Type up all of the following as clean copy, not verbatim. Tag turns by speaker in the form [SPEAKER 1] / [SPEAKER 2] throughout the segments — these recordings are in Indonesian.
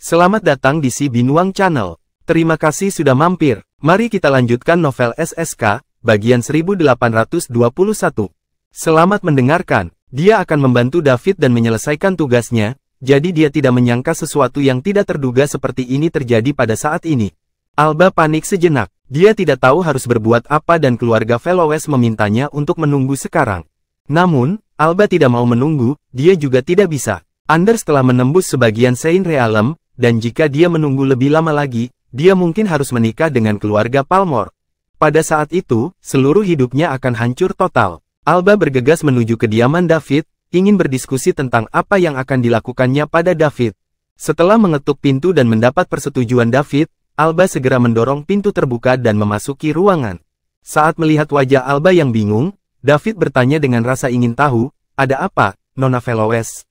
[SPEAKER 1] Selamat datang di Si Binuang Channel. Terima kasih sudah mampir. Mari kita lanjutkan novel SSK, bagian 1821. Selamat mendengarkan. Dia akan membantu David dan menyelesaikan tugasnya, jadi dia tidak menyangka sesuatu yang tidak terduga seperti ini terjadi pada saat ini. Alba panik sejenak. Dia tidak tahu harus berbuat apa dan keluarga Velowes memintanya untuk menunggu sekarang. Namun, Alba tidak mau menunggu, dia juga tidak bisa. Anders telah menembus sebagian Saint Realm, dan jika dia menunggu lebih lama lagi, dia mungkin harus menikah dengan keluarga Palmor. Pada saat itu, seluruh hidupnya akan hancur total. Alba bergegas menuju kediaman David, ingin berdiskusi tentang apa yang akan dilakukannya pada David. Setelah mengetuk pintu dan mendapat persetujuan David, Alba segera mendorong pintu terbuka dan memasuki ruangan. Saat melihat wajah Alba yang bingung, David bertanya dengan rasa ingin tahu, "Ada apa, Nona Velowes?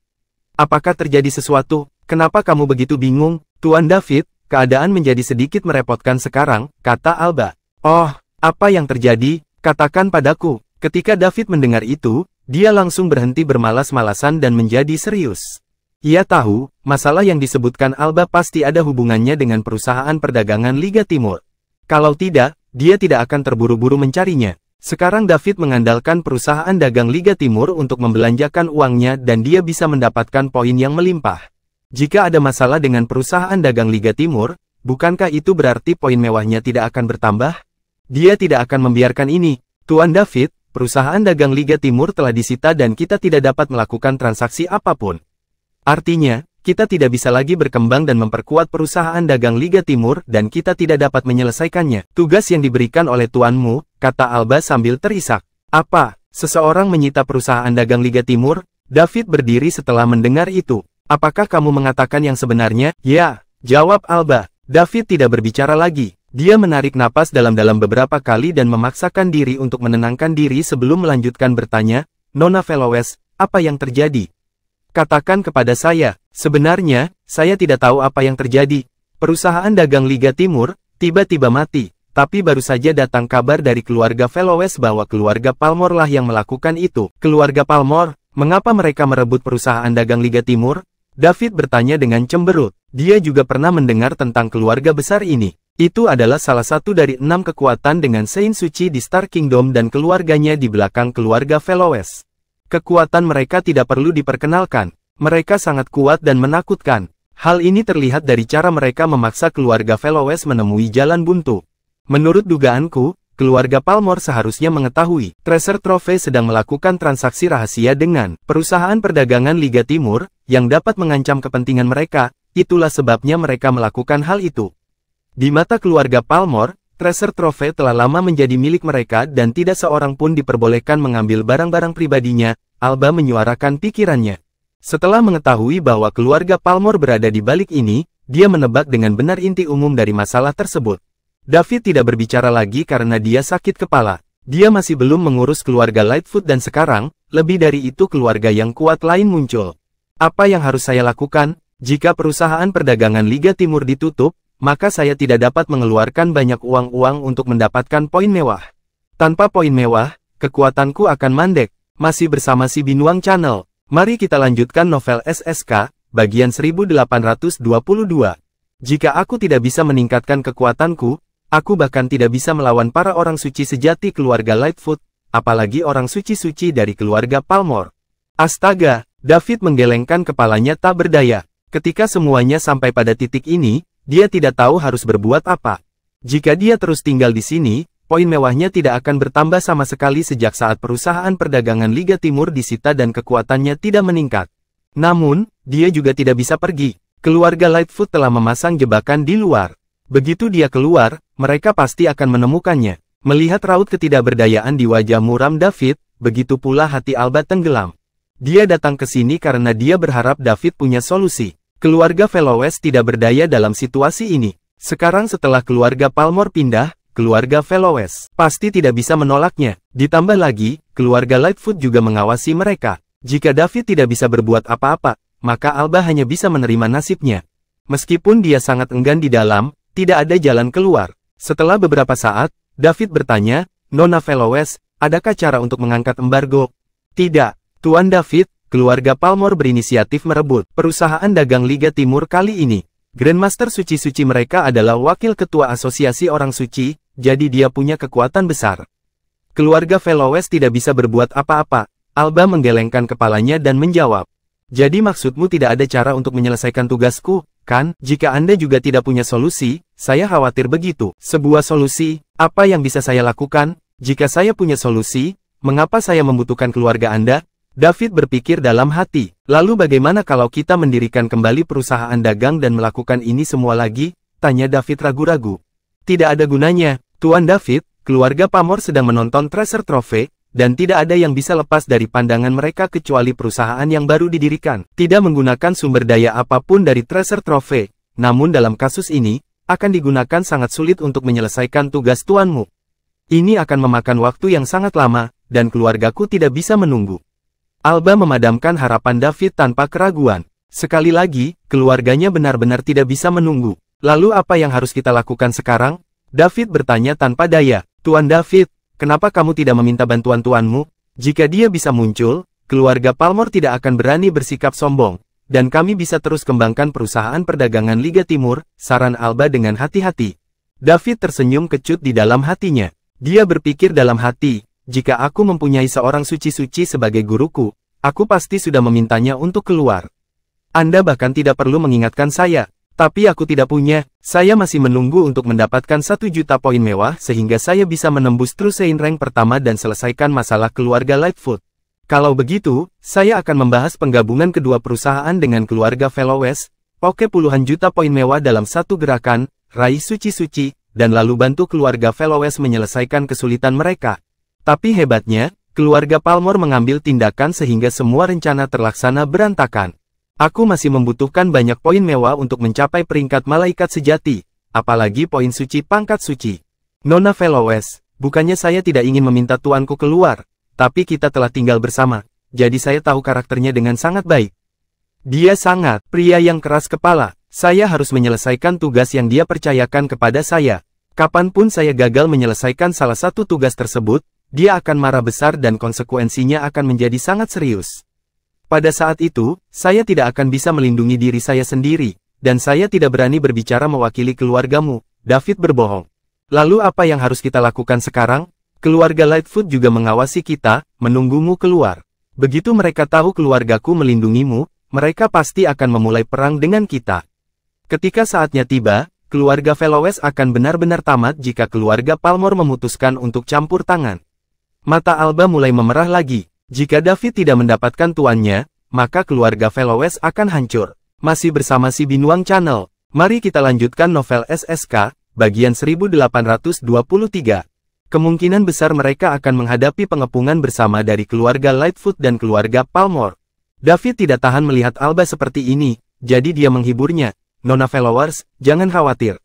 [SPEAKER 1] Apakah terjadi sesuatu? Kenapa kamu begitu bingung, Tuan David?" "Keadaan menjadi sedikit merepotkan sekarang," kata Alba. "Oh, apa yang terjadi? Katakan padaku." Ketika David mendengar itu, dia langsung berhenti bermalas-malasan dan menjadi serius. Ia tahu, masalah yang disebutkan Alba pasti ada hubungannya dengan perusahaan perdagangan Liga Timur. Kalau tidak, dia tidak akan terburu-buru mencarinya. Sekarang David mengandalkan perusahaan dagang Liga Timur untuk membelanjakan uangnya dan dia bisa mendapatkan poin yang melimpah. Jika ada masalah dengan perusahaan dagang Liga Timur, bukankah itu berarti poin mewahnya tidak akan bertambah? Dia tidak akan membiarkan ini. "Tuan David, perusahaan dagang Liga Timur telah disita dan kita tidak dapat melakukan transaksi apapun. Artinya, kita tidak bisa lagi berkembang dan memperkuat perusahaan dagang Liga Timur dan kita tidak dapat menyelesaikannya. Tugas yang diberikan oleh tuanmu," kata Alba sambil terisak. "Apa? Seseorang menyita perusahaan dagang Liga Timur?" David berdiri setelah mendengar itu. "Apakah kamu mengatakan yang sebenarnya?" "Ya," jawab Alba. David tidak berbicara lagi. Dia menarik napas dalam-dalam beberapa kali dan memaksakan diri untuk menenangkan diri sebelum melanjutkan bertanya, "Nona Velowes, apa yang terjadi? Katakan kepada saya." "Sebenarnya, saya tidak tahu apa yang terjadi. Perusahaan dagang Liga Timur tiba-tiba mati, tapi baru saja datang kabar dari keluarga Velowes bahwa keluarga Palmor lah yang melakukan itu." "Keluarga Palmor? Mengapa mereka merebut perusahaan dagang Liga Timur?" David bertanya dengan cemberut. Dia juga pernah mendengar tentang keluarga besar ini. Itu adalah salah satu dari 6 kekuatan dengan Saint Suci di Star Kingdom dan keluarganya di belakang keluarga Velowes. Kekuatan mereka tidak perlu diperkenalkan. Mereka sangat kuat dan menakutkan. Hal ini terlihat dari cara mereka memaksa keluarga Velowes menemui jalan buntu. Menurut dugaanku, keluarga Palmor seharusnya mengetahui Treasure Trove sedang melakukan transaksi rahasia dengan perusahaan perdagangan Liga Timur, yang dapat mengancam kepentingan mereka. Itulah sebabnya mereka melakukan hal itu. Di mata keluarga Palmor, Treasure Trove telah lama menjadi milik mereka dan tidak seorang pun diperbolehkan mengambil barang-barang pribadinya. Alba menyuarakan pikirannya. Setelah mengetahui bahwa keluarga Palmor berada di balik ini, dia menebak dengan benar inti umum dari masalah tersebut. David tidak berbicara lagi karena dia sakit kepala. Dia masih belum mengurus keluarga Lightfoot dan sekarang, lebih dari itu keluarga yang kuat lain muncul. "Apa yang harus saya lakukan? Jika perusahaan perdagangan Liga Timur ditutup, maka saya tidak dapat mengeluarkan banyak uang untuk mendapatkan poin mewah. Tanpa poin mewah, kekuatanku akan mandek." Masih bersama Si Binuang Channel. Mari kita lanjutkan novel SSK, bagian 1822. "Jika aku tidak bisa meningkatkan kekuatanku, aku bahkan tidak bisa melawan para orang suci sejati keluarga Lightfoot, apalagi orang suci-suci dari keluarga Palmor." Astaga, David menggelengkan kepalanya tak berdaya. Ketika semuanya sampai pada titik ini, dia tidak tahu harus berbuat apa. Jika dia terus tinggal di sini, poin mewahnya tidak akan bertambah sama sekali sejak saat perusahaan perdagangan Liga Timur disita dan kekuatannya tidak meningkat. Namun, dia juga tidak bisa pergi. Keluarga Lightfoot telah memasang jebakan di luar. Begitu dia keluar, mereka pasti akan menemukannya. Melihat raut ketidakberdayaan di wajah muram David, begitu pula hati Alba tenggelam. Dia datang ke sini karena dia berharap David punya solusi. Keluarga Velowes tidak berdaya dalam situasi ini. Sekarang setelah keluarga Palmor pindah, keluarga Velowes pasti tidak bisa menolaknya. Ditambah lagi, keluarga Lightfoot juga mengawasi mereka. Jika David tidak bisa berbuat apa-apa, maka Alba hanya bisa menerima nasibnya. Meskipun dia sangat enggan di dalam, tidak ada jalan keluar. Setelah beberapa saat, David bertanya, "Nona Velowes, adakah cara untuk mengangkat embargo?" "Tidak, Tuan David, keluarga Palmor berinisiatif merebut perusahaan dagang Liga Timur kali ini. Grandmaster suci-suci mereka adalah wakil ketua asosiasi orang suci, jadi dia punya kekuatan besar. Keluarga Veloes tidak bisa berbuat apa-apa. Alba menggelengkan kepalanya dan menjawab. Jadi maksudmu tidak ada cara untuk menyelesaikan tugasku, kan? Jika Anda juga tidak punya solusi, saya khawatir begitu. Sebuah solusi, apa yang bisa saya lakukan? Jika saya punya solusi, mengapa saya membutuhkan keluarga Anda? David berpikir dalam hati. Lalu bagaimana kalau kita mendirikan kembali perusahaan dagang dan melakukan ini semua lagi? Tanya David ragu-ragu. Tidak ada gunanya, Tuan David. Keluarga Palmer sedang menonton Treasure Trove, dan tidak ada yang bisa lepas dari pandangan mereka kecuali perusahaan yang baru didirikan. Tidak menggunakan sumber daya apapun dari Treasure Trove, namun dalam kasus ini, akan digunakan sangat sulit untuk menyelesaikan tugas tuanmu. Ini akan memakan waktu yang sangat lama, dan keluargaku tidak bisa menunggu. Alba memadamkan harapan David tanpa keraguan. Sekali lagi, keluarganya benar-benar tidak bisa menunggu. Lalu apa yang harus kita lakukan sekarang? David bertanya tanpa daya. Tuan David, kenapa kamu tidak meminta bantuan tuanmu? Jika dia bisa muncul, keluarga Palmer tidak akan berani bersikap sombong, dan kami bisa terus kembangkan perusahaan perdagangan Liga Timur, saran Alba dengan hati-hati. David tersenyum kecut di dalam hatinya. Dia berpikir dalam hati, jika aku mempunyai seorang suci-suci sebagai guruku, aku pasti sudah memintanya untuk keluar. Anda bahkan tidak perlu mengingatkan saya, tapi aku tidak punya. Saya masih menunggu untuk mendapatkan 1 juta poin mewah sehingga saya bisa menembus Trusein rank pertama dan selesaikan masalah keluarga Lightfoot. Kalau begitu, saya akan membahas penggabungan kedua perusahaan dengan keluarga Veloes, oke puluhan juta poin mewah dalam satu gerakan, raih suci-suci, dan lalu bantu keluarga Veloes menyelesaikan kesulitan mereka. Tapi hebatnya, keluarga Palmer mengambil tindakan sehingga semua rencana terlaksana berantakan. Aku masih membutuhkan banyak poin mewah untuk mencapai peringkat malaikat sejati, apalagi poin suci pangkat suci. Nona Veloes, bukannya saya tidak ingin meminta tuanku keluar, tapi kita telah tinggal bersama, jadi saya tahu karakternya dengan sangat baik. Dia sangat pria yang keras kepala, saya harus menyelesaikan tugas yang dia percayakan kepada saya. Kapanpun saya gagal menyelesaikan salah satu tugas tersebut, dia akan marah besar dan konsekuensinya akan menjadi sangat serius. Pada saat itu, saya tidak akan bisa melindungi diri saya sendiri, dan saya tidak berani berbicara mewakili keluargamu. David berbohong. Lalu apa yang harus kita lakukan sekarang? Keluarga Lightfoot juga mengawasi kita, menunggumu keluar. Begitu mereka tahu keluargaku melindungimu, mereka pasti akan memulai perang dengan kita. Ketika saatnya tiba, keluarga Veloes akan benar-benar tamat jika keluarga Palmer memutuskan untuk campur tangan. Mata Alba mulai memerah lagi. Jika David tidak mendapatkan tuannya, maka keluarga Veloes akan hancur. Masih bersama si Binuang Channel. Mari kita lanjutkan novel SSK, bagian 1823. Kemungkinan besar mereka akan menghadapi pengepungan bersama dari keluarga Lightfoot dan keluarga Palmer. David tidak tahan melihat Alba seperti ini, jadi dia menghiburnya. Nona Veloes, jangan khawatir.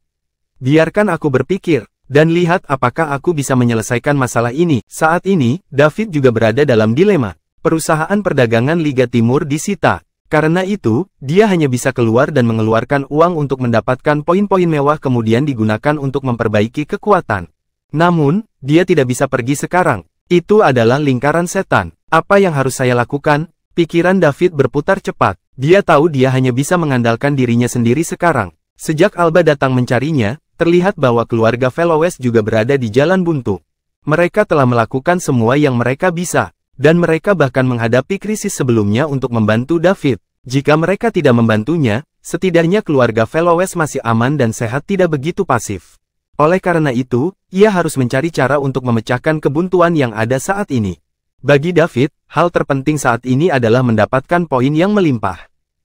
[SPEAKER 1] Biarkan aku berpikir. Dan lihat apakah aku bisa menyelesaikan masalah ini. Saat ini, David juga berada dalam dilema. Perusahaan perdagangan Liga Timur disita. Karena itu, dia hanya bisa keluar dan mengeluarkan uang untuk mendapatkan poin-poin mewah kemudian digunakan untuk memperbaiki kekuatan. Namun, dia tidak bisa pergi sekarang. Itu adalah lingkaran setan. Apa yang harus saya lakukan? Pikiran David berputar cepat. Dia tahu dia hanya bisa mengandalkan dirinya sendiri sekarang. Sejak Alba datang mencarinya, terlihat bahwa keluarga Veloes juga berada di jalan buntu. Mereka telah melakukan semua yang mereka bisa, dan mereka bahkan menghadapi krisis sebelumnya untuk membantu David. Jika mereka tidak membantunya, setidaknya keluarga Veloes masih aman dan sehat tidak begitu pasif. Oleh karena itu, ia harus mencari cara untuk memecahkan kebuntuan yang ada saat ini. Bagi David, hal terpenting saat ini adalah mendapatkan poin yang melimpah.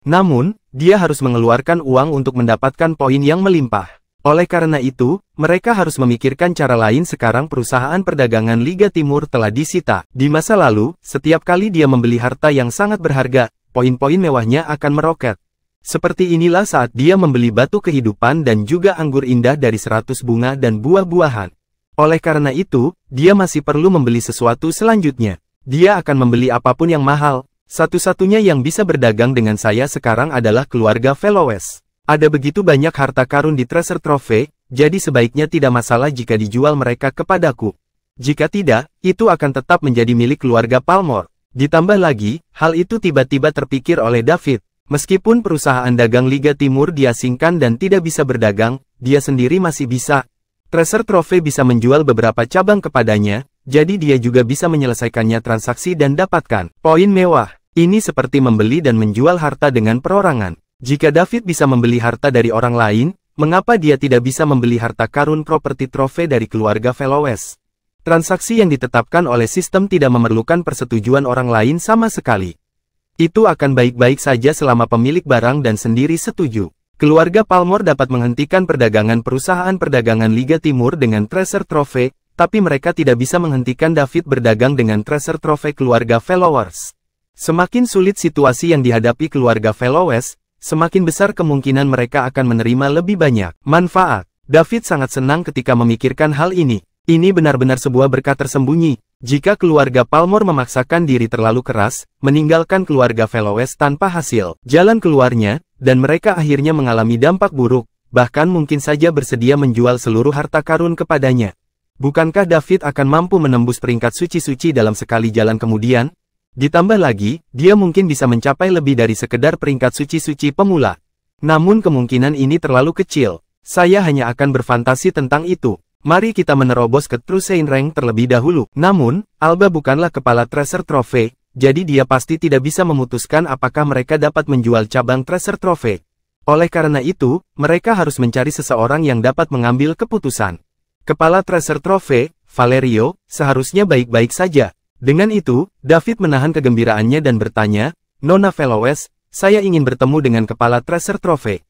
[SPEAKER 1] Namun, dia harus mengeluarkan uang untuk mendapatkan poin yang melimpah. Oleh karena itu, mereka harus memikirkan cara lain sekarang perusahaan perdagangan Liga Timur telah disita. Di masa lalu, setiap kali dia membeli harta yang sangat berharga, poin-poin mewahnya akan meroket. Seperti inilah saat dia membeli batu kehidupan dan juga anggur indah dari 100 bunga dan buah-buahan. Oleh karena itu, dia masih perlu membeli sesuatu selanjutnya. Dia akan membeli apapun yang mahal. Satu-satunya yang bisa berdagang dengan saya sekarang adalah keluarga Veloes. Ada begitu banyak harta karun di Treasure Trove, jadi sebaiknya tidak masalah jika dijual mereka kepadaku. Jika tidak, itu akan tetap menjadi milik keluarga Palmer. Ditambah lagi, hal itu tiba-tiba terpikir oleh David. Meskipun perusahaan dagang Liga Timur diasingkan dan tidak bisa berdagang, dia sendiri masih bisa. Treasure Trophy bisa menjual beberapa cabang kepadanya, jadi dia juga bisa menyelesaikannya transaksi dan dapatkan poin mewah. Ini seperti membeli dan menjual harta dengan perorangan. Jika David bisa membeli harta dari orang lain, mengapa dia tidak bisa membeli harta karun properti trofei dari keluarga Velowes? Transaksi yang ditetapkan oleh sistem tidak memerlukan persetujuan orang lain sama sekali. Itu akan baik-baik saja selama pemilik barang dan sendiri setuju. Keluarga Palmer dapat menghentikan perdagangan perusahaan perdagangan Liga Timur dengan Treasure Trophy, tapi mereka tidak bisa menghentikan David berdagang dengan Treasure Trophy keluarga Velowes. Semakin sulit situasi yang dihadapi keluarga Velowes, semakin besar kemungkinan mereka akan menerima lebih banyak manfaat. David sangat senang ketika memikirkan hal ini. Ini benar-benar sebuah berkah tersembunyi. Jika keluarga Palmer memaksakan diri terlalu keras, meninggalkan keluarga Velowes tanpa hasil jalan keluarnya, dan mereka akhirnya mengalami dampak buruk, bahkan mungkin saja bersedia menjual seluruh harta karun kepadanya. Bukankah David akan mampu menembus peringkat suci-suci dalam sekali jalan kemudian? Ditambah lagi, dia mungkin bisa mencapai lebih dari sekedar peringkat suci-suci pemula. Namun kemungkinan ini terlalu kecil. Saya hanya akan berfantasi tentang itu. Mari kita menerobos ke True Saint Rank terlebih dahulu. Namun, Alba bukanlah kepala Treasure Trophy, jadi dia pasti tidak bisa memutuskan apakah mereka dapat menjual cabang Treasure Trophy. Oleh karena itu, mereka harus mencari seseorang yang dapat mengambil keputusan. Kepala Treasure Trophy, Valerio, seharusnya baik-baik saja. Dengan itu, David menahan kegembiraannya dan bertanya, Nona Velowes, saya ingin bertemu dengan kepala Treasure Trophy.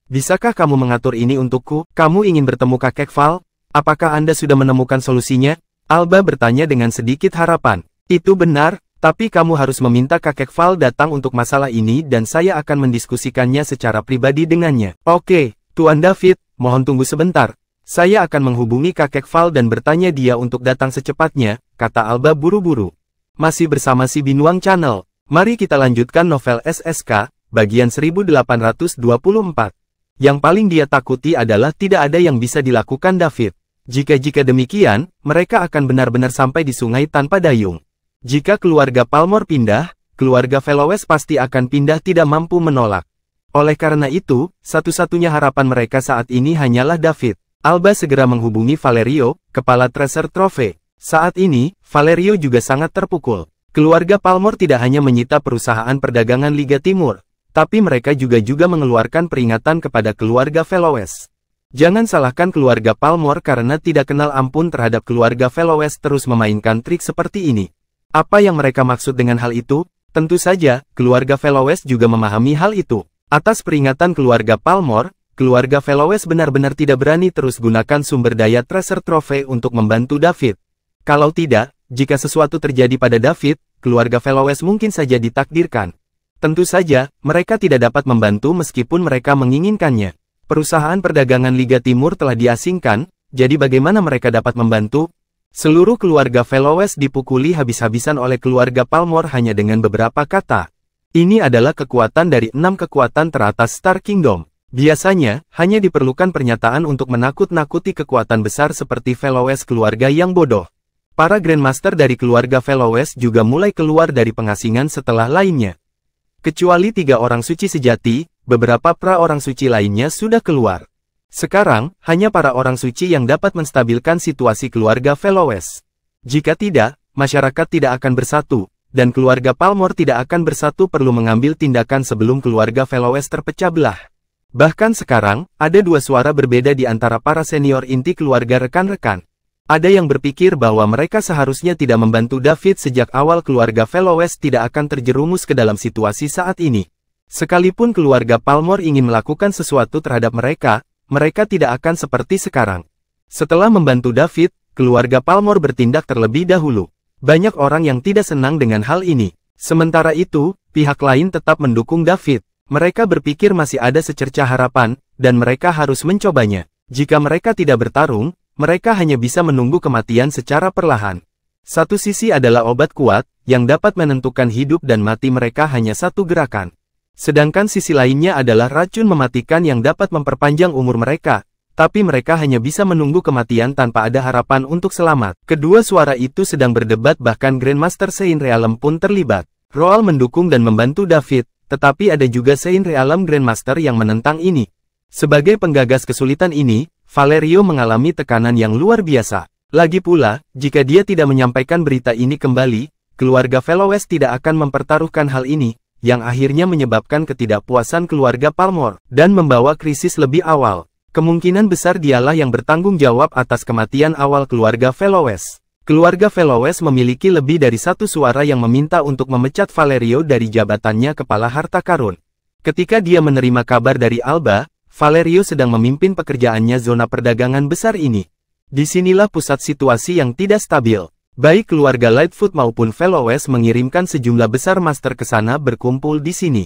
[SPEAKER 1] Bisakah kamu mengatur ini untukku? Kamu ingin bertemu kakek Val? Apakah Anda sudah menemukan solusinya? Alba bertanya dengan sedikit harapan. Itu benar, tapi kamu harus meminta kakek Val datang untuk masalah ini dan saya akan mendiskusikannya secara pribadi dengannya. Oke, Tuan David, mohon tunggu sebentar. Saya akan menghubungi kakek Val dan bertanya dia untuk datang secepatnya, kata Alba buru-buru. Masih bersama si Binuang Channel. Mari kita lanjutkan novel SSK, bagian 1824. Yang paling dia takuti adalah tidak ada yang bisa dilakukan David. Jika demikian, mereka akan benar-benar sampai di sungai tanpa dayung. Jika keluarga Palmer pindah, keluarga Velowes pasti akan pindah tidak mampu menolak. Oleh karena itu, satu-satunya harapan mereka saat ini hanyalah David. Alba segera menghubungi Valerio, kepala Treasure Trophy. Saat ini, Valerio juga sangat terpukul. Keluarga Palmer tidak hanya menyita perusahaan perdagangan Liga Timur, tapi mereka juga mengeluarkan peringatan kepada keluarga Velowes. Jangan salahkan keluarga Palmer karena tidak kenal ampun terhadap keluarga Velowes terus memainkan trik seperti ini. Apa yang mereka maksud dengan hal itu? Tentu saja, keluarga Velowes juga memahami hal itu. Atas peringatan keluarga Palmer, keluarga Velowes benar-benar tidak berani terus gunakan sumber daya Treasure Trophy untuk membantu David. Kalau tidak, jika sesuatu terjadi pada David, keluarga Velowes mungkin saja ditakdirkan. Tentu saja, mereka tidak dapat membantu meskipun mereka menginginkannya. Perusahaan perdagangan Liga Timur telah diasingkan, jadi bagaimana mereka dapat membantu? Seluruh keluarga Velowes dipukuli habis-habisan oleh keluarga Palmer hanya dengan beberapa kata. Ini adalah kekuatan dari 6 kekuatan teratas Star Kingdom. Biasanya, hanya diperlukan pernyataan untuk menakut-nakuti kekuatan besar seperti Velowes keluarga yang bodoh. Para Grandmaster dari keluarga Velowes juga mulai keluar dari pengasingan setelah lainnya. Kecuali 3 orang suci sejati, beberapa pra-orang suci lainnya sudah keluar. Sekarang, hanya para orang suci yang dapat menstabilkan situasi keluarga Velowes. Jika tidak, masyarakat tidak akan bersatu, dan keluarga Palmer tidak akan bersatu perlu mengambil tindakan sebelum keluarga Velowes terpecah belah. Bahkan sekarang, ada 2 suara berbeda di antara para senior inti keluarga rekan-rekan. Ada yang berpikir bahwa mereka seharusnya tidak membantu David sejak awal keluarga Velowes tidak akan terjerumus ke dalam situasi saat ini. Sekalipun keluarga Palmer ingin melakukan sesuatu terhadap mereka, mereka tidak akan seperti sekarang. Setelah membantu David, keluarga Palmer bertindak terlebih dahulu. Banyak orang yang tidak senang dengan hal ini. Sementara itu, pihak lain tetap mendukung David. Mereka berpikir masih ada secercah harapan, dan mereka harus mencobanya. Jika mereka tidak bertarung, mereka hanya bisa menunggu kematian secara perlahan. Satu sisi adalah obat kuat, yang dapat menentukan hidup dan mati mereka hanya satu gerakan. Sedangkan sisi lainnya adalah racun mematikan yang dapat memperpanjang umur mereka, tapi mereka hanya bisa menunggu kematian tanpa ada harapan untuk selamat. Kedua suara itu sedang berdebat bahkan Grandmaster Saint Realm pun terlibat. Roal mendukung dan membantu David, tetapi ada juga Sein Realm Grandmaster yang menentang ini. Sebagai penggagas kesulitan ini, Valerio mengalami tekanan yang luar biasa. Lagi pula, jika dia tidak menyampaikan berita ini kembali, keluarga Velowes tidak akan mempertaruhkan hal ini, yang akhirnya menyebabkan ketidakpuasan keluarga Palmore, dan membawa krisis lebih awal. Kemungkinan besar dialah yang bertanggung jawab atas kematian awal keluarga Velowes. Keluarga Velowes memiliki lebih dari satu suara yang meminta untuk memecat Valerio dari jabatannya kepala harta karun. Ketika dia menerima kabar dari Alba, Valerio sedang memimpin pekerjaannya zona perdagangan besar ini. Disinilah pusat situasi yang tidak stabil. Baik keluarga Lightfoot maupun Velowes mengirimkan sejumlah besar master ke sana berkumpul di sini.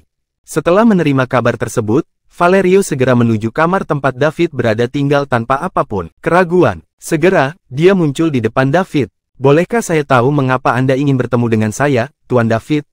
[SPEAKER 1] Setelah menerima kabar tersebut, Valerio segera menuju kamar tempat David berada tinggal tanpa apapun keraguan. Segera, dia muncul di depan David. "Bolehkah saya tahu mengapa Anda ingin bertemu dengan saya, Tuan David?"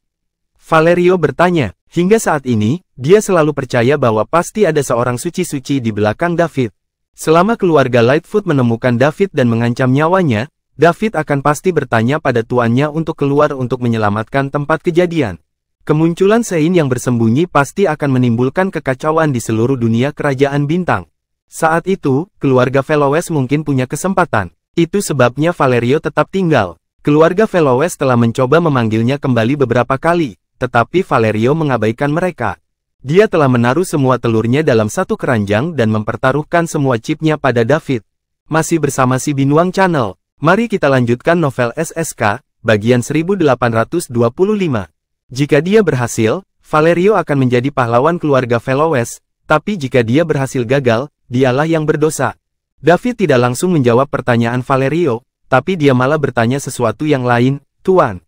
[SPEAKER 1] Valerio bertanya. Hingga saat ini, dia selalu percaya bahwa pasti ada seorang suci-suci di belakang David. Selama keluarga Lightfoot menemukan David dan mengancam nyawanya, David akan pasti bertanya pada tuannya untuk keluar untuk menyelamatkan tempat kejadian. Kemunculan Sein yang bersembunyi pasti akan menimbulkan kekacauan di seluruh dunia kerajaan bintang. Saat itu, keluarga Velowes mungkin punya kesempatan. Itu sebabnya Valerio tetap tinggal. Keluarga Velowes telah mencoba memanggilnya kembali beberapa kali, tetapi Valerio mengabaikan mereka. Dia telah menaruh semua telurnya dalam satu keranjang dan mempertaruhkan semua chipnya pada David. Masih bersama si Binuang Channel. Mari kita lanjutkan novel SSK, bagian 1825. Jika dia berhasil, Valerio akan menjadi pahlawan keluarga Velowes, tapi jika dia berhasil gagal, dialah yang berdosa. David tidak langsung menjawab pertanyaan Valerio, tapi dia malah bertanya sesuatu yang lain. "Tuan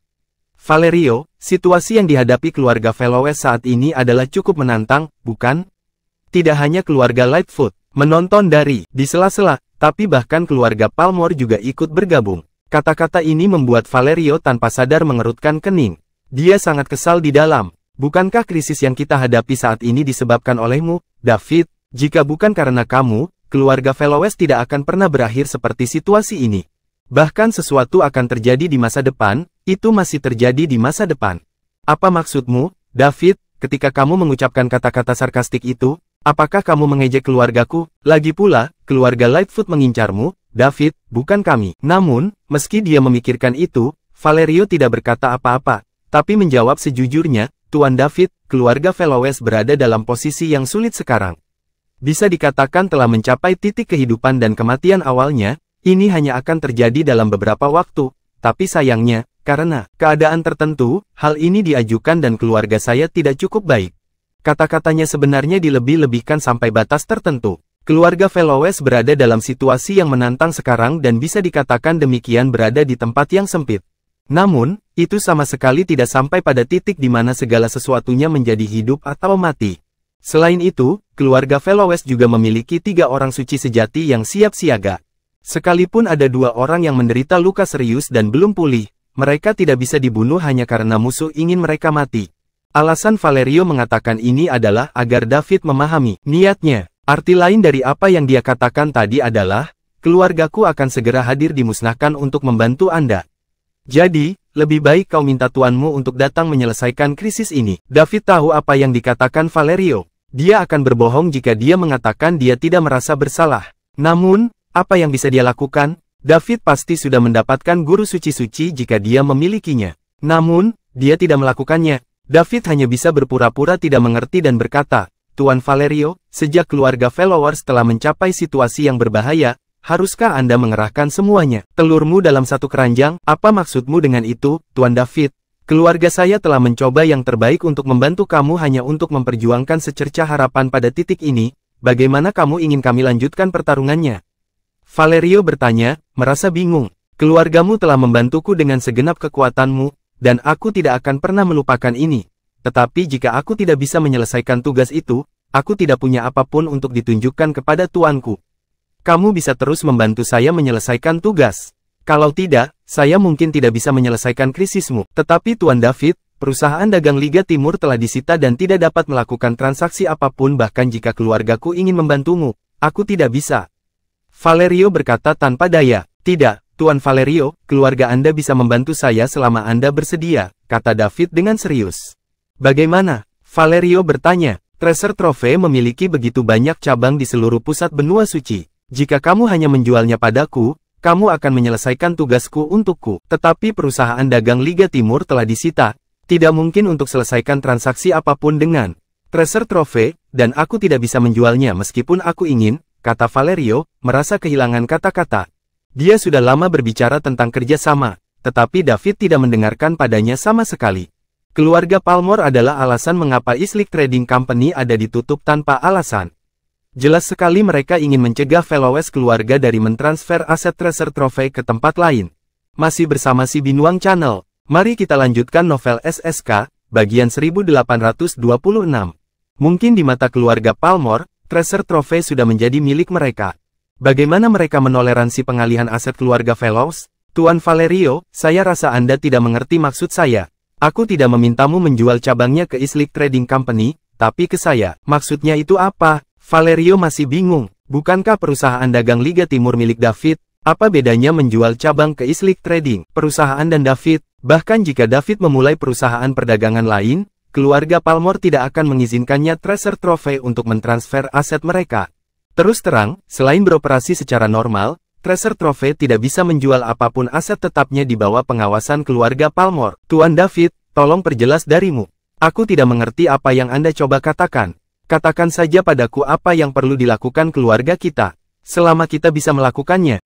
[SPEAKER 1] Valerio, situasi yang dihadapi keluarga Velowes saat ini adalah cukup menantang, bukan? Tidak hanya keluarga Lightfoot menonton dari di sela-sela, tapi bahkan keluarga Palmore juga ikut bergabung." Kata-kata ini membuat Valerio tanpa sadar mengerutkan kening. Dia sangat kesal di dalam. "Bukankah krisis yang kita hadapi saat ini disebabkan olehmu, David? Jika bukan karena kamu, keluarga Velowes tidak akan pernah berakhir seperti situasi ini. Bahkan sesuatu akan terjadi di masa depan, itu masih terjadi di masa depan." "Apa maksudmu, David, ketika kamu mengucapkan kata-kata sarkastik itu? Apakah kamu mengejek keluargaku? Lagi pula, keluarga Lightfoot mengincarmu, David, bukan kami." Namun, meski dia memikirkan itu, Valerio tidak berkata apa-apa, tapi menjawab sejujurnya, "Tuan David, keluarga Velowes berada dalam posisi yang sulit sekarang. Bisa dikatakan telah mencapai titik kehidupan dan kematian awalnya. Ini hanya akan terjadi dalam beberapa waktu, tapi sayangnya, karena keadaan tertentu, hal ini diajukan dan keluarga saya tidak cukup baik." Kata-katanya sebenarnya dilebih-lebihkan sampai batas tertentu. Keluarga Velowes berada dalam situasi yang menantang sekarang dan bisa dikatakan demikian berada di tempat yang sempit. Namun, itu sama sekali tidak sampai pada titik di mana segala sesuatunya menjadi hidup atau mati. Selain itu, keluarga Velowes juga memiliki 3 orang suci sejati yang siap siaga. Sekalipun ada 2 orang yang menderita luka serius dan belum pulih, mereka tidak bisa dibunuh hanya karena musuh ingin mereka mati. Alasan Valerio mengatakan ini adalah agar David memahami niatnya. Arti lain dari apa yang dia katakan tadi adalah, keluargaku akan segera hadir dimusnahkan untuk membantu Anda. Jadi, lebih baik kau minta tuanmu untuk datang menyelesaikan krisis ini. David tahu apa yang dikatakan Valerio. Dia akan berbohong jika dia mengatakan dia tidak merasa bersalah. Namun, apa yang bisa dia lakukan? David pasti sudah mendapatkan guru suci-suci jika dia memilikinya. Namun, dia tidak melakukannya. David hanya bisa berpura-pura tidak mengerti dan berkata, "Tuan Valerio, sejak keluarga Velowes telah mencapai situasi yang berbahaya, haruskah Anda mengerahkan semuanya? Telurmu dalam satu keranjang? Apa maksudmu dengan itu, Tuan David? Keluarga saya telah mencoba yang terbaik untuk membantu kamu hanya untuk memperjuangkan secercah harapan pada titik ini. Bagaimana kamu ingin kami lanjutkan pertarungannya?" Valerio bertanya, merasa bingung. "Keluargamu telah membantuku dengan segenap kekuatanmu, dan aku tidak akan pernah melupakan ini. Tetapi jika aku tidak bisa menyelesaikan tugas itu, aku tidak punya apapun untuk ditunjukkan kepada tuanku. Kamu bisa terus membantu saya menyelesaikan tugas. Kalau tidak, saya mungkin tidak bisa menyelesaikan krisismu. Tetapi Tuan David, perusahaan dagang Liga Timur telah disita dan tidak dapat melakukan transaksi apapun bahkan jika keluargaku ingin membantumu. Aku tidak bisa." Valerio berkata tanpa daya. "Tidak, Tuan Valerio, keluarga Anda bisa membantu saya selama Anda bersedia," kata David dengan serius. "Bagaimana?" Valerio bertanya, Treasure Trove memiliki begitu banyak cabang di seluruh pusat benua suci. Jika kamu hanya menjualnya padaku, kamu akan menyelesaikan tugasku untukku. Tetapi perusahaan dagang Liga Timur telah disita. Tidak mungkin untuk selesaikan transaksi apapun dengan Treasure Trove, dan aku tidak bisa menjualnya meskipun aku ingin, kata Valerio, merasa kehilangan kata-kata. Dia sudah lama berbicara tentang kerjasama, tetapi David tidak mendengarkan padanya sama sekali. Keluarga Palmore adalah alasan mengapa Islik Trading Company ada ditutup tanpa alasan. Jelas sekali mereka ingin mencegah Veloes keluarga dari mentransfer aset Treasure Trove ke tempat lain. Masih bersama si Binuang Channel, mari kita lanjutkan novel SSK, bagian 1826. Mungkin di mata keluarga Palmore, Treasure Trove sudah menjadi milik mereka. Bagaimana mereka menoleransi pengalihan aset keluarga Veloes? Tuan Valerio, saya rasa Anda tidak mengerti maksud saya. Aku tidak memintamu menjual cabangnya ke Islik Trading Company, tapi ke saya. Maksudnya itu apa? Valerio masih bingung. Bukankah perusahaan dagang Liga Timur milik David? Apa bedanya menjual cabang ke Islik Trading, perusahaan dan David? Bahkan jika David memulai perusahaan perdagangan lain, keluarga Palmore tidak akan mengizinkannya Treasure Trove untuk mentransfer aset mereka. Terus terang, selain beroperasi secara normal, Treasure Trove tidak bisa menjual apapun aset tetapnya di bawah pengawasan keluarga Palmore. Tuan David, tolong perjelas darimu. Aku tidak mengerti apa yang Anda coba katakan. Katakan saja padaku apa yang perlu dilakukan keluarga kita. Selama kita bisa melakukannya,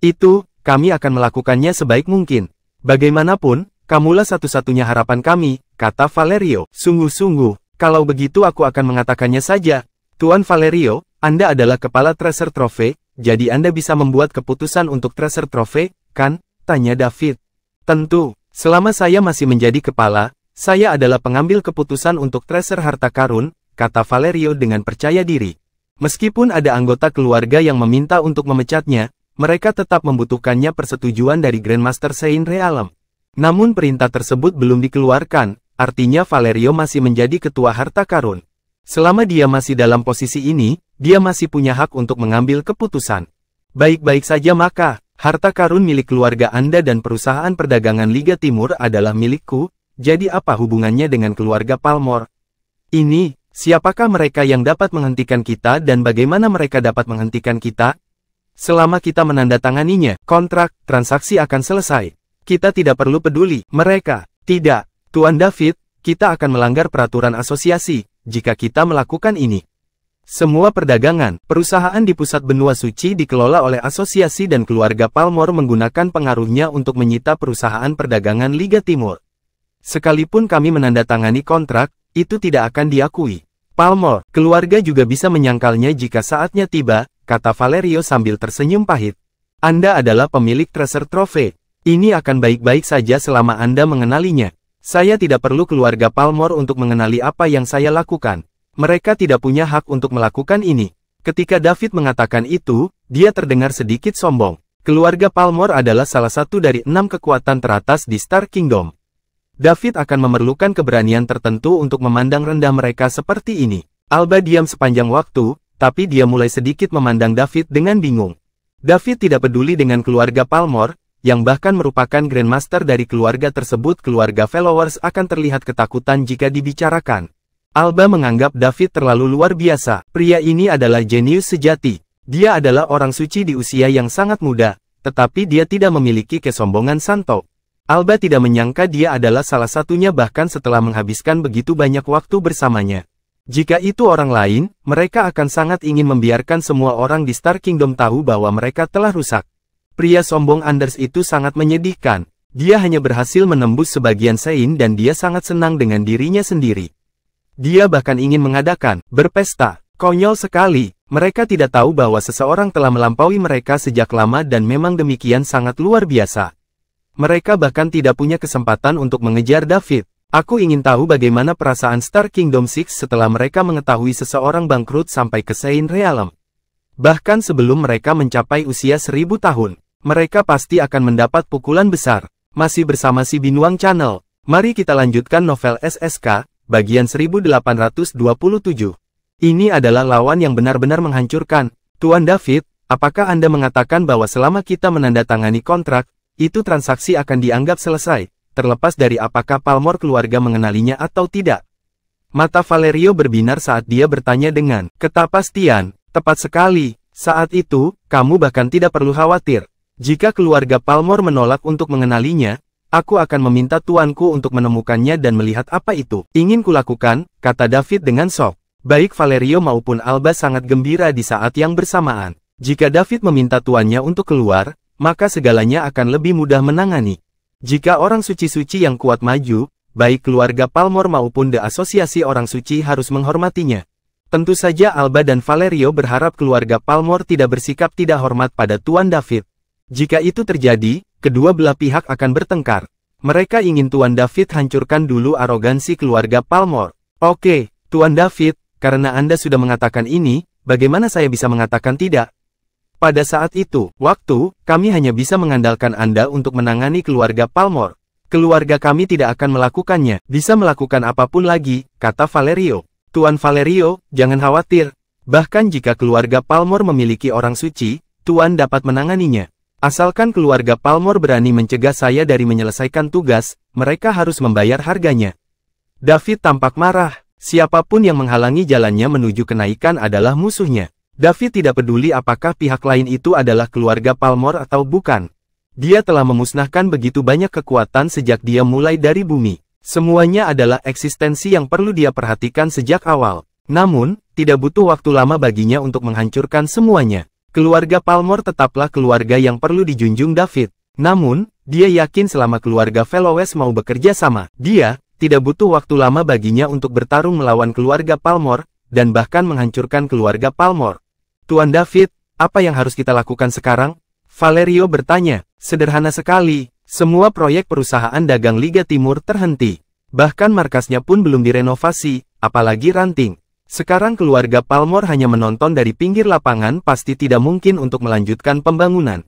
[SPEAKER 1] kami akan melakukannya sebaik mungkin. Bagaimanapun, kamulah satu-satunya harapan kami, kata Valerio. Sungguh-sungguh, kalau begitu aku akan mengatakannya saja. Tuan Valerio, Anda adalah kepala Treasure Trove, jadi Anda bisa membuat keputusan untuk Treasure Trove, kan? Tanya David. Tentu, selama saya masih menjadi kepala, saya adalah pengambil keputusan untuk Treasure Harta Karun, kata Valerio dengan percaya diri. Meskipun ada anggota keluarga yang meminta untuk memecatnya, mereka tetap membutuhkannya persetujuan dari Grandmaster Saint Realm. Namun perintah tersebut belum dikeluarkan, artinya Valerio masih menjadi ketua Harta Karun. Selama dia masih dalam posisi ini, dia masih punya hak untuk mengambil keputusan. Baik-baik saja maka, harta karun milik keluarga Anda dan perusahaan perdagangan Liga Timur adalah milikku, jadi apa hubungannya dengan keluarga Palmore? Ini, siapakah mereka yang dapat menghentikan kita dan bagaimana mereka dapat menghentikan kita? Selama kita menandatanganinya, kontrak, transaksi akan selesai. Kita tidak perlu peduli, mereka, tidak. Tuan David, kita akan melanggar peraturan asosiasi jika kita melakukan ini. Semua perdagangan, perusahaan di pusat benua suci dikelola oleh asosiasi dan keluarga Palmore menggunakan pengaruhnya untuk menyita perusahaan perdagangan Liga Timur. Sekalipun kami menandatangani kontrak, itu tidak akan diakui. Palmore, keluarga juga bisa menyangkalnya jika saatnya tiba, kata Valerio sambil tersenyum pahit. Anda adalah pemilik Treasure Trove. Ini akan baik-baik saja selama Anda mengenalinya. Saya tidak perlu keluarga Palmore untuk mengenali apa yang saya lakukan. Mereka tidak punya hak untuk melakukan ini. Ketika David mengatakan itu, dia terdengar sedikit sombong. Keluarga Palmore adalah salah satu dari 6 kekuatan teratas di Star Kingdom. David akan memerlukan keberanian tertentu untuk memandang rendah mereka seperti ini. Alba diam sepanjang waktu, tapi dia mulai sedikit memandang David dengan bingung. David tidak peduli dengan keluarga Palmore, yang bahkan merupakan Grandmaster dari keluarga tersebut. Keluarga Followers akan terlihat ketakutan jika dibicarakan. Alba menganggap David terlalu luar biasa. Pria ini adalah jenius sejati. Dia adalah orang suci di usia yang sangat muda, tetapi dia tidak memiliki kesombongan santo. Alba tidak menyangka dia adalah salah satunya bahkan setelah menghabiskan begitu banyak waktu bersamanya. Jika itu orang lain, mereka akan sangat ingin membiarkan semua orang di Star Kingdom tahu bahwa mereka telah rusak. Pria sombong Anders itu sangat menyedihkan. Dia hanya berhasil menembus sebagian Sein dan dia sangat senang dengan dirinya sendiri. Dia bahkan ingin mengadakan berpesta. Konyol sekali. Mereka tidak tahu bahwa seseorang telah melampaui mereka sejak lama dan memang demikian sangat luar biasa. Mereka bahkan tidak punya kesempatan untuk mengejar David. Aku ingin tahu bagaimana perasaan Star Kingdom 6 setelah mereka mengetahui seseorang bangkrut sampai ke Saint Realm. Bahkan sebelum mereka mencapai usia 1000 tahun. Mereka pasti akan mendapat pukulan besar. Masih bersama si Binuang Channel. Mari kita lanjutkan novel SSK, bagian 1827. Ini adalah lawan yang benar-benar menghancurkan. Tuan David, apakah Anda mengatakan bahwa selama kita menandatangani kontrak, itu transaksi akan dianggap selesai, terlepas dari apakah Palmore keluarga mengenalinya atau tidak? Mata Valerio berbinar saat dia bertanya dengan ketapastian. Tepat sekali, saat itu, kamu bahkan tidak perlu khawatir. Jika keluarga Palmore menolak untuk mengenalinya, aku akan meminta tuanku untuk menemukannya dan melihat apa itu. Ingin kulakukan, kata David dengan shock. Baik Valerio maupun Alba sangat gembira di saat yang bersamaan. Jika David meminta tuannya untuk keluar, maka segalanya akan lebih mudah menangani. Jika orang suci-suci yang kuat maju, baik keluarga Palmore maupun The Asosiasi Orang Suci harus menghormatinya. Tentu saja Alba dan Valerio berharap keluarga Palmore tidak bersikap tidak hormat pada Tuan David. Jika itu terjadi, kedua belah pihak akan bertengkar. Mereka ingin Tuan David hancurkan dulu arogansi keluarga Palmore. Oke, Tuan David, karena Anda sudah mengatakan ini, bagaimana saya bisa mengatakan tidak? Pada saat itu, kami hanya bisa mengandalkan Anda untuk menangani keluarga Palmore. Keluarga kami tidak akan melakukannya, bisa melakukan apapun lagi, kata Valerio. Tuan Valerio, jangan khawatir. Bahkan jika keluarga Palmore memiliki orang suci, Tuan dapat menanganinya. Asalkan keluarga Palmore berani mencegah saya dari menyelesaikan tugas, mereka harus membayar harganya. David tampak marah. Siapapun yang menghalangi jalannya menuju kenaikan adalah musuhnya. David tidak peduli apakah pihak lain itu adalah keluarga Palmore atau bukan. Dia telah memusnahkan begitu banyak kekuatan sejak dia mulai dari bumi. Semuanya adalah eksistensi yang perlu dia perhatikan sejak awal. Namun, tidak butuh waktu lama baginya untuk menghancurkan semuanya. Keluarga Palmore tetaplah keluarga yang perlu dijunjung David. Namun, dia yakin selama keluarga Fellowes mau bekerja sama, dia tidak butuh waktu lama baginya untuk bertarung melawan keluarga Palmore, dan bahkan menghancurkan keluarga Palmore. Tuan David, apa yang harus kita lakukan sekarang? Valerio bertanya. Sederhana sekali, semua proyek perusahaan dagang Liga Timur terhenti. Bahkan markasnya pun belum direnovasi, apalagi ranting. Sekarang keluarga Palmore hanya menonton dari pinggir lapangan, pasti tidak mungkin untuk melanjutkan pembangunan.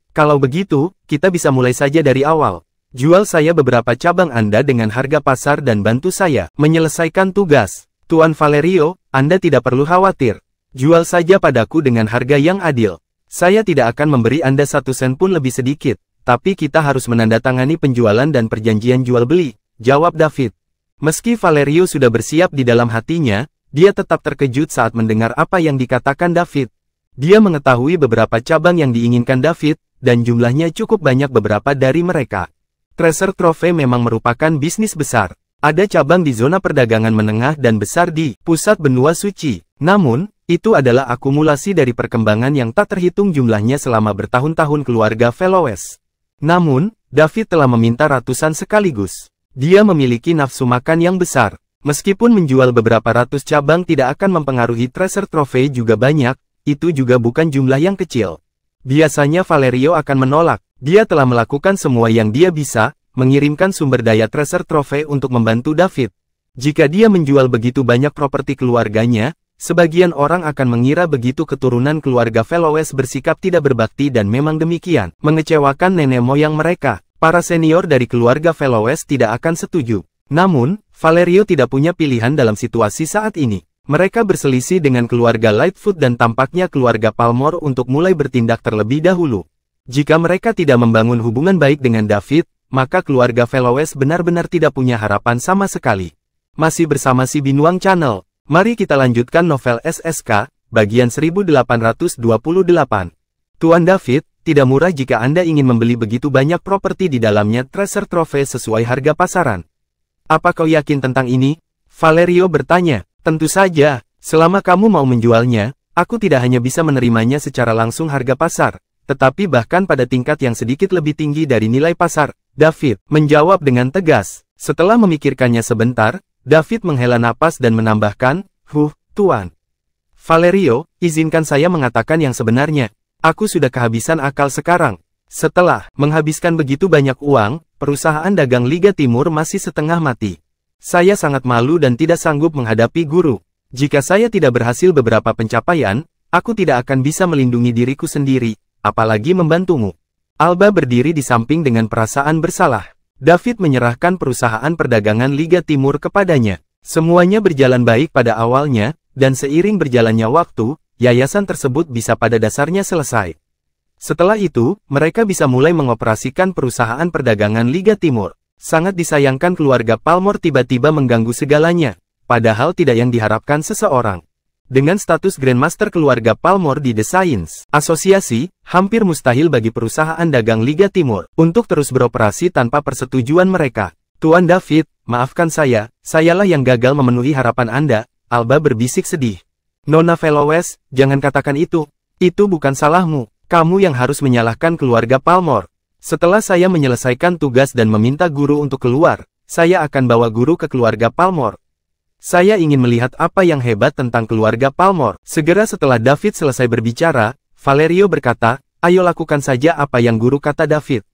[SPEAKER 1] Kalau begitu, kita bisa mulai saja dari awal. Jual saya beberapa cabang Anda dengan harga pasar dan bantu saya menyelesaikan tugas. Tuan Valerio, Anda tidak perlu khawatir. Jual saja padaku dengan harga yang adil. Saya tidak akan memberi Anda 1 sen pun lebih sedikit, tapi kita harus menandatangani penjualan dan perjanjian jual beli, jawab David. Meski Valerio sudah bersiap di dalam hatinya, dia tetap terkejut saat mendengar apa yang dikatakan David. Dia mengetahui beberapa cabang yang diinginkan David, dan jumlahnya cukup banyak beberapa dari mereka. Treasure Trove memang merupakan bisnis besar. Ada cabang di zona perdagangan menengah dan besar di pusat benua suci. Namun, itu adalah akumulasi dari perkembangan yang tak terhitung jumlahnya selama bertahun-tahun keluarga Fellowes. Namun, David telah meminta ratusan sekaligus. Dia memiliki nafsu makan yang besar. Meskipun menjual beberapa ratus cabang tidak akan mempengaruhi Treasure Trove juga banyak, itu juga bukan jumlah yang kecil. Biasanya Valerio akan menolak. Dia telah melakukan semua yang dia bisa, mengirimkan sumber daya Treasure Trove untuk membantu David. Jika dia menjual begitu banyak properti keluarganya, sebagian orang akan mengira begitu keturunan keluarga Fellowes bersikap tidak berbakti dan memang demikian, mengecewakan nenek moyang mereka. Para senior dari keluarga Fellowes tidak akan setuju. Namun, Valerio tidak punya pilihan dalam situasi saat ini. Mereka berselisih dengan keluarga Lightfoot dan tampaknya keluarga Palmore untuk mulai bertindak terlebih dahulu. Jika mereka tidak membangun hubungan baik dengan David, maka keluarga Fellowes benar-benar tidak punya harapan sama sekali. Masih bersama si Binuang Channel. Mari kita lanjutkan novel SSK, bagian 1828. Tuan David, tidak murah jika Anda ingin membeli begitu banyak properti di dalamnya Treasure Trove sesuai harga pasaran. Apa kau yakin tentang ini? Valerio bertanya. Tentu saja, selama kamu mau menjualnya, aku tidak hanya bisa menerimanya secara langsung harga pasar, tetapi bahkan pada tingkat yang sedikit lebih tinggi dari nilai pasar. David menjawab dengan tegas. Setelah memikirkannya sebentar, David menghela napas dan menambahkan, Tuan Valerio, izinkan saya mengatakan yang sebenarnya. Aku sudah kehabisan akal sekarang. Setelah menghabiskan begitu banyak uang, perusahaan dagang Liga Timur masih setengah mati. Saya sangat malu dan tidak sanggup menghadapi guru. Jika saya tidak berhasil beberapa pencapaian, aku tidak akan bisa melindungi diriku sendiri, apalagi membantumu. Alba berdiri di samping dengan perasaan bersalah. David menyerahkan perusahaan perdagangan Liga Timur kepadanya. Semuanya berjalan baik pada awalnya, dan seiring berjalannya waktu, yayasan tersebut bisa pada dasarnya selesai. Setelah itu, mereka bisa mulai mengoperasikan perusahaan perdagangan Liga Timur. Sangat disayangkan keluarga Palmore tiba-tiba mengganggu segalanya. padahal tidak yang diharapkan seseorang. Dengan status Grandmaster keluarga Palmore di The Science Asosiasi, hampir mustahil bagi perusahaan dagang Liga Timur untuk terus beroperasi tanpa persetujuan mereka. Tuan David, maafkan sayalah yang gagal memenuhi harapan Anda, Alba berbisik sedih. Nona Fellowes, jangan katakan itu. Itu bukan salahmu, kamu yang harus menyalahkan keluarga Palmore. Setelah saya menyelesaikan tugas dan meminta guru untuk keluar, saya akan bawa guru ke keluarga Palmore. Saya ingin melihat apa yang hebat tentang keluarga Palmore. Segera setelah David selesai berbicara, Valerio berkata, ayo lakukan saja apa yang guru kata David.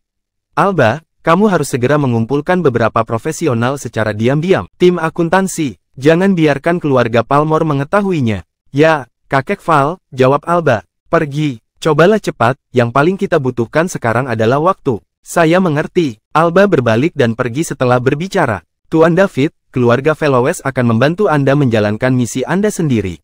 [SPEAKER 1] Alba, kamu harus segera mengumpulkan beberapa profesional secara diam-diam. Tim akuntansi, jangan biarkan keluarga Palmore mengetahuinya. Ya, kakek Val, jawab Alba. Pergi, cobalah cepat, yang paling kita butuhkan sekarang adalah waktu. Saya mengerti. Alba berbalik dan pergi setelah berbicara. Tuan David, keluarga Fellowes akan membantu Anda menjalankan misi Anda sendiri.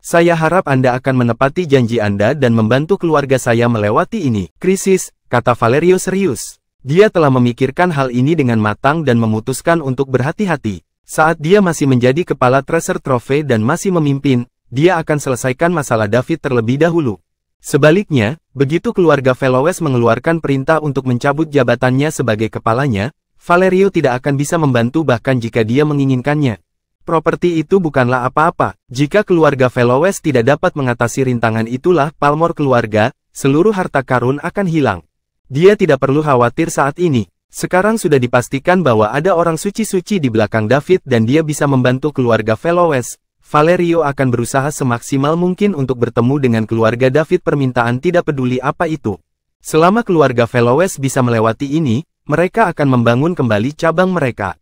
[SPEAKER 1] Saya harap Anda akan menepati janji Anda dan membantu keluarga saya melewati ini. Krisis, kata Valerio serius. Dia telah memikirkan hal ini dengan matang dan memutuskan untuk berhati-hati. Saat dia masih menjadi kepala Treasure Trophy dan masih memimpin, dia akan selesaikan masalah David terlebih dahulu. Sebaliknya, begitu keluarga Fellowes mengeluarkan perintah untuk mencabut jabatannya sebagai kepalanya, Valerio tidak akan bisa membantu bahkan jika dia menginginkannya. Properti itu bukanlah apa-apa. Jika keluarga Fellowes tidak dapat mengatasi rintangan itulah Palmore keluarga, seluruh harta karun akan hilang. Dia tidak perlu khawatir saat ini. Sekarang sudah dipastikan bahwa ada orang suci-suci di belakang David dan dia bisa membantu keluarga Fellowes. Valerio akan berusaha semaksimal mungkin untuk bertemu dengan keluarga David, permintaan tidak peduli apa itu. Selama keluarga Fellowes bisa melewati ini, mereka akan membangun kembali cabang mereka.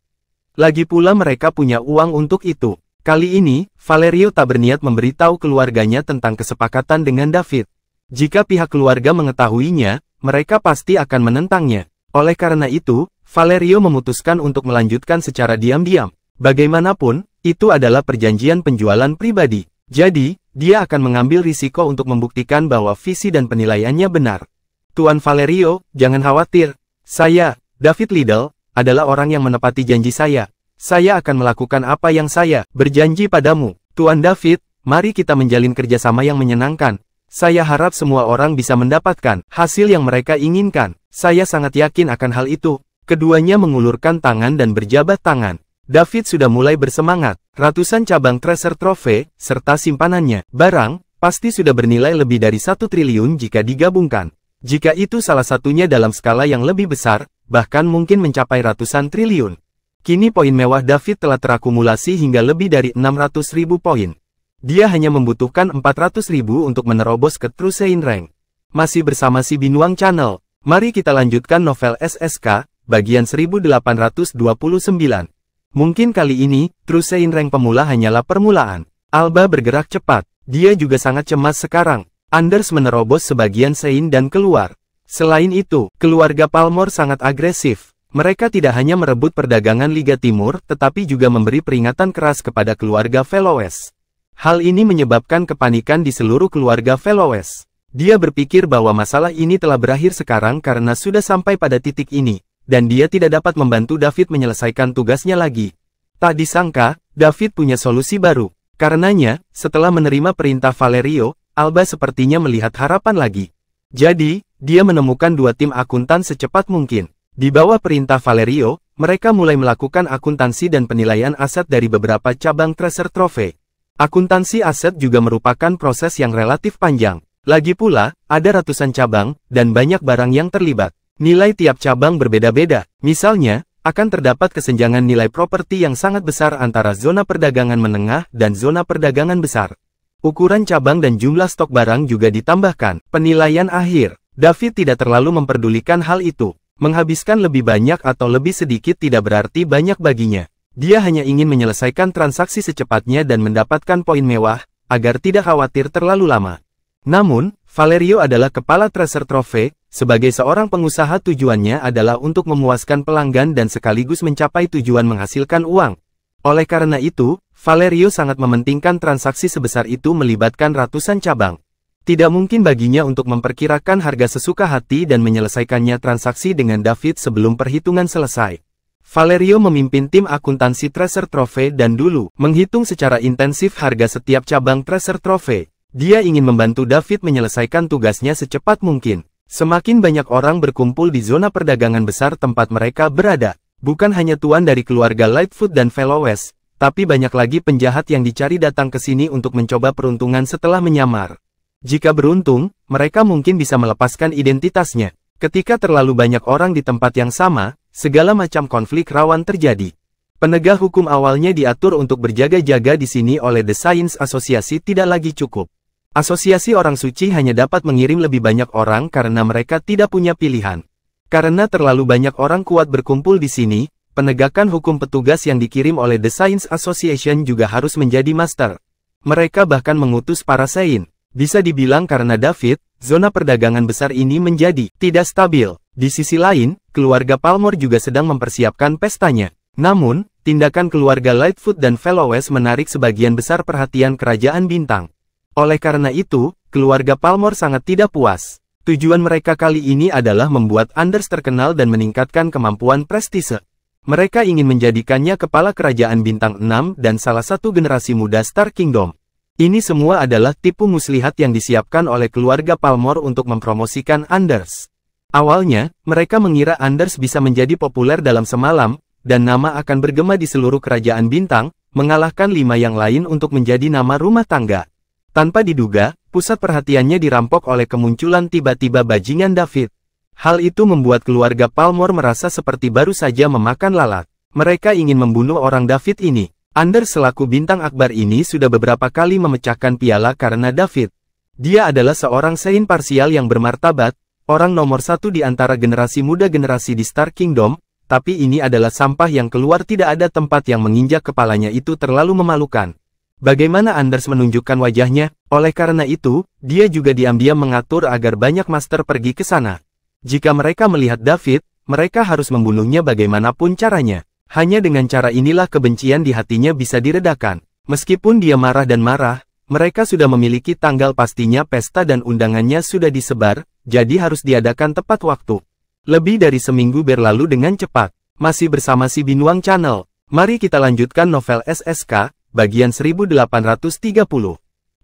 [SPEAKER 1] Lagi pula mereka punya uang untuk itu. Kali ini, Valerio tak berniat memberitahu keluarganya tentang kesepakatan dengan David. Jika pihak keluarga mengetahuinya, mereka pasti akan menentangnya. Oleh karena itu, Valerio memutuskan untuk melanjutkan secara diam-diam. Bagaimanapun, itu adalah perjanjian penjualan pribadi. Jadi, dia akan mengambil risiko untuk membuktikan bahwa visi dan penilaiannya benar. Tuan Valerio, jangan khawatir. Saya, David Liddell, adalah orang yang menepati janji saya. Saya akan melakukan apa yang saya berjanji padamu. Tuan David, mari kita menjalin kerjasama yang menyenangkan. Saya harap semua orang bisa mendapatkan hasil yang mereka inginkan. Saya sangat yakin akan hal itu. Keduanya mengulurkan tangan dan berjabat tangan. David sudah mulai bersemangat. Ratusan cabang Treasure Trophy, serta simpanannya, barang, pasti sudah bernilai lebih dari 1 triliun jika digabungkan. Jika itu salah satunya dalam skala yang lebih besar, bahkan mungkin mencapai ratusan triliun. Kini poin mewah David telah terakumulasi hingga lebih dari 600.000 poin. Dia hanya membutuhkan 400.000 untuk menerobos ke Trusein Rank. Masih bersama si Binuang Channel, mari kita lanjutkan novel SSK, bagian 1829. Mungkin kali ini, Trusein Rank pemula hanyalah permulaan. Alba bergerak cepat, dia juga sangat cemas sekarang. Anders menerobos sebagian Sein dan keluar. Selain itu, keluarga Palmore sangat agresif. Mereka tidak hanya merebut perdagangan Liga Timur, tetapi juga memberi peringatan keras kepada keluarga Fellowes. Hal ini menyebabkan kepanikan di seluruh keluarga Fellowes. Dia berpikir bahwa masalah ini telah berakhir sekarang karena sudah sampai pada titik ini, dan dia tidak dapat membantu David menyelesaikan tugasnya lagi. Tak disangka, David punya solusi baru. Karenanya, setelah menerima perintah Valerio, Alba sepertinya melihat harapan lagi. Jadi, dia menemukan 2 tim akuntan secepat mungkin. Di bawah perintah Valerio, mereka mulai melakukan akuntansi dan penilaian aset dari beberapa cabang Treasure Trophy. Akuntansi aset juga merupakan proses yang relatif panjang. Lagi pula, ada ratusan cabang, dan banyak barang yang terlibat. Nilai tiap cabang berbeda-beda. Misalnya, akan terdapat kesenjangan nilai properti yang sangat besar antara zona perdagangan menengah dan zona perdagangan besar. Ukuran cabang dan jumlah stok barang juga ditambahkan. Penilaian akhir. David tidak terlalu memperdulikan hal itu. Menghabiskan lebih banyak atau lebih sedikit tidak berarti banyak baginya. Dia hanya ingin menyelesaikan transaksi secepatnya dan mendapatkan poin mewah, agar tidak khawatir terlalu lama. Namun, Valerio adalah kepala Treasure Trophy. Sebagai seorang pengusaha tujuannya adalah untuk memuaskan pelanggan dan sekaligus mencapai tujuan menghasilkan uang. Oleh karena itu, Valerio sangat mementingkan transaksi sebesar itu melibatkan ratusan cabang. Tidak mungkin baginya untuk memperkirakan harga sesuka hati dan menyelesaikannya transaksi dengan David sebelum perhitungan selesai. Valerio memimpin tim akuntansi Treasure Trove dan dulu menghitung secara intensif harga setiap cabang Treasure Trove. Dia ingin membantu David menyelesaikan tugasnya secepat mungkin. Semakin banyak orang berkumpul di zona perdagangan besar tempat mereka berada. Bukan hanya tuan dari keluarga Lightfoot dan Fellowes, tapi banyak lagi penjahat yang dicari datang ke sini untuk mencoba peruntungan setelah menyamar. Jika beruntung, mereka mungkin bisa melepaskan identitasnya. Ketika terlalu banyak orang di tempat yang sama, segala macam konflik rawan terjadi. Penegak hukum awalnya diatur untuk berjaga-jaga di sini oleh The Science Association tidak lagi cukup. Asosiasi Orang Suci hanya dapat mengirim lebih banyak orang karena mereka tidak punya pilihan. Karena terlalu banyak orang kuat berkumpul di sini, penegakan hukum petugas yang dikirim oleh The Science Association juga harus menjadi master. Mereka bahkan mengutus para Saint. Bisa dibilang karena David, zona perdagangan besar ini menjadi tidak stabil. Di sisi lain, keluarga Palmer juga sedang mempersiapkan pestanya. Namun, tindakan keluarga Lightfoot dan Fellowes menarik sebagian besar perhatian kerajaan bintang. Oleh karena itu, keluarga Palmer sangat tidak puas. Tujuan mereka kali ini adalah membuat Anders terkenal dan meningkatkan kemampuan prestise. Mereka ingin menjadikannya kepala kerajaan bintang 6 dan salah satu generasi muda Star Kingdom. Ini semua adalah tipu muslihat yang disiapkan oleh keluarga Palmer untuk mempromosikan Anders. Awalnya, mereka mengira Anders bisa menjadi populer dalam semalam, dan nama akan bergema di seluruh kerajaan bintang, mengalahkan 5 yang lain untuk menjadi nama rumah tangga. Tanpa diduga, pusat perhatiannya dirampok oleh kemunculan tiba-tiba bajingan David. Hal itu membuat keluarga Palmer merasa seperti baru saja memakan lalat. Mereka ingin membunuh orang David ini. Anders selaku bintang akbar ini sudah beberapa kali memecahkan piala karena David. Dia adalah seorang Saint parsial yang bermartabat, orang nomor satu di antara generasi muda generasi di Star Kingdom, tapi ini adalah sampah yang keluar tidak ada tempat yang menginjak kepalanya itu terlalu memalukan. Bagaimana Anders menunjukkan wajahnya? Oleh karena itu, dia juga diam-diam mengatur agar banyak master pergi ke sana. Jika mereka melihat David, mereka harus membunuhnya bagaimanapun caranya. Hanya dengan cara inilah kebencian di hatinya bisa diredakan. Meskipun dia marah dan marah, mereka sudah memiliki tanggal pastinya pesta dan undangannya sudah disebar, jadi harus diadakan tepat waktu. Lebih dari seminggu berlalu dengan cepat. Masih bersama si Binuang Channel. Mari kita lanjutkan novel SSK. Bagian 1830.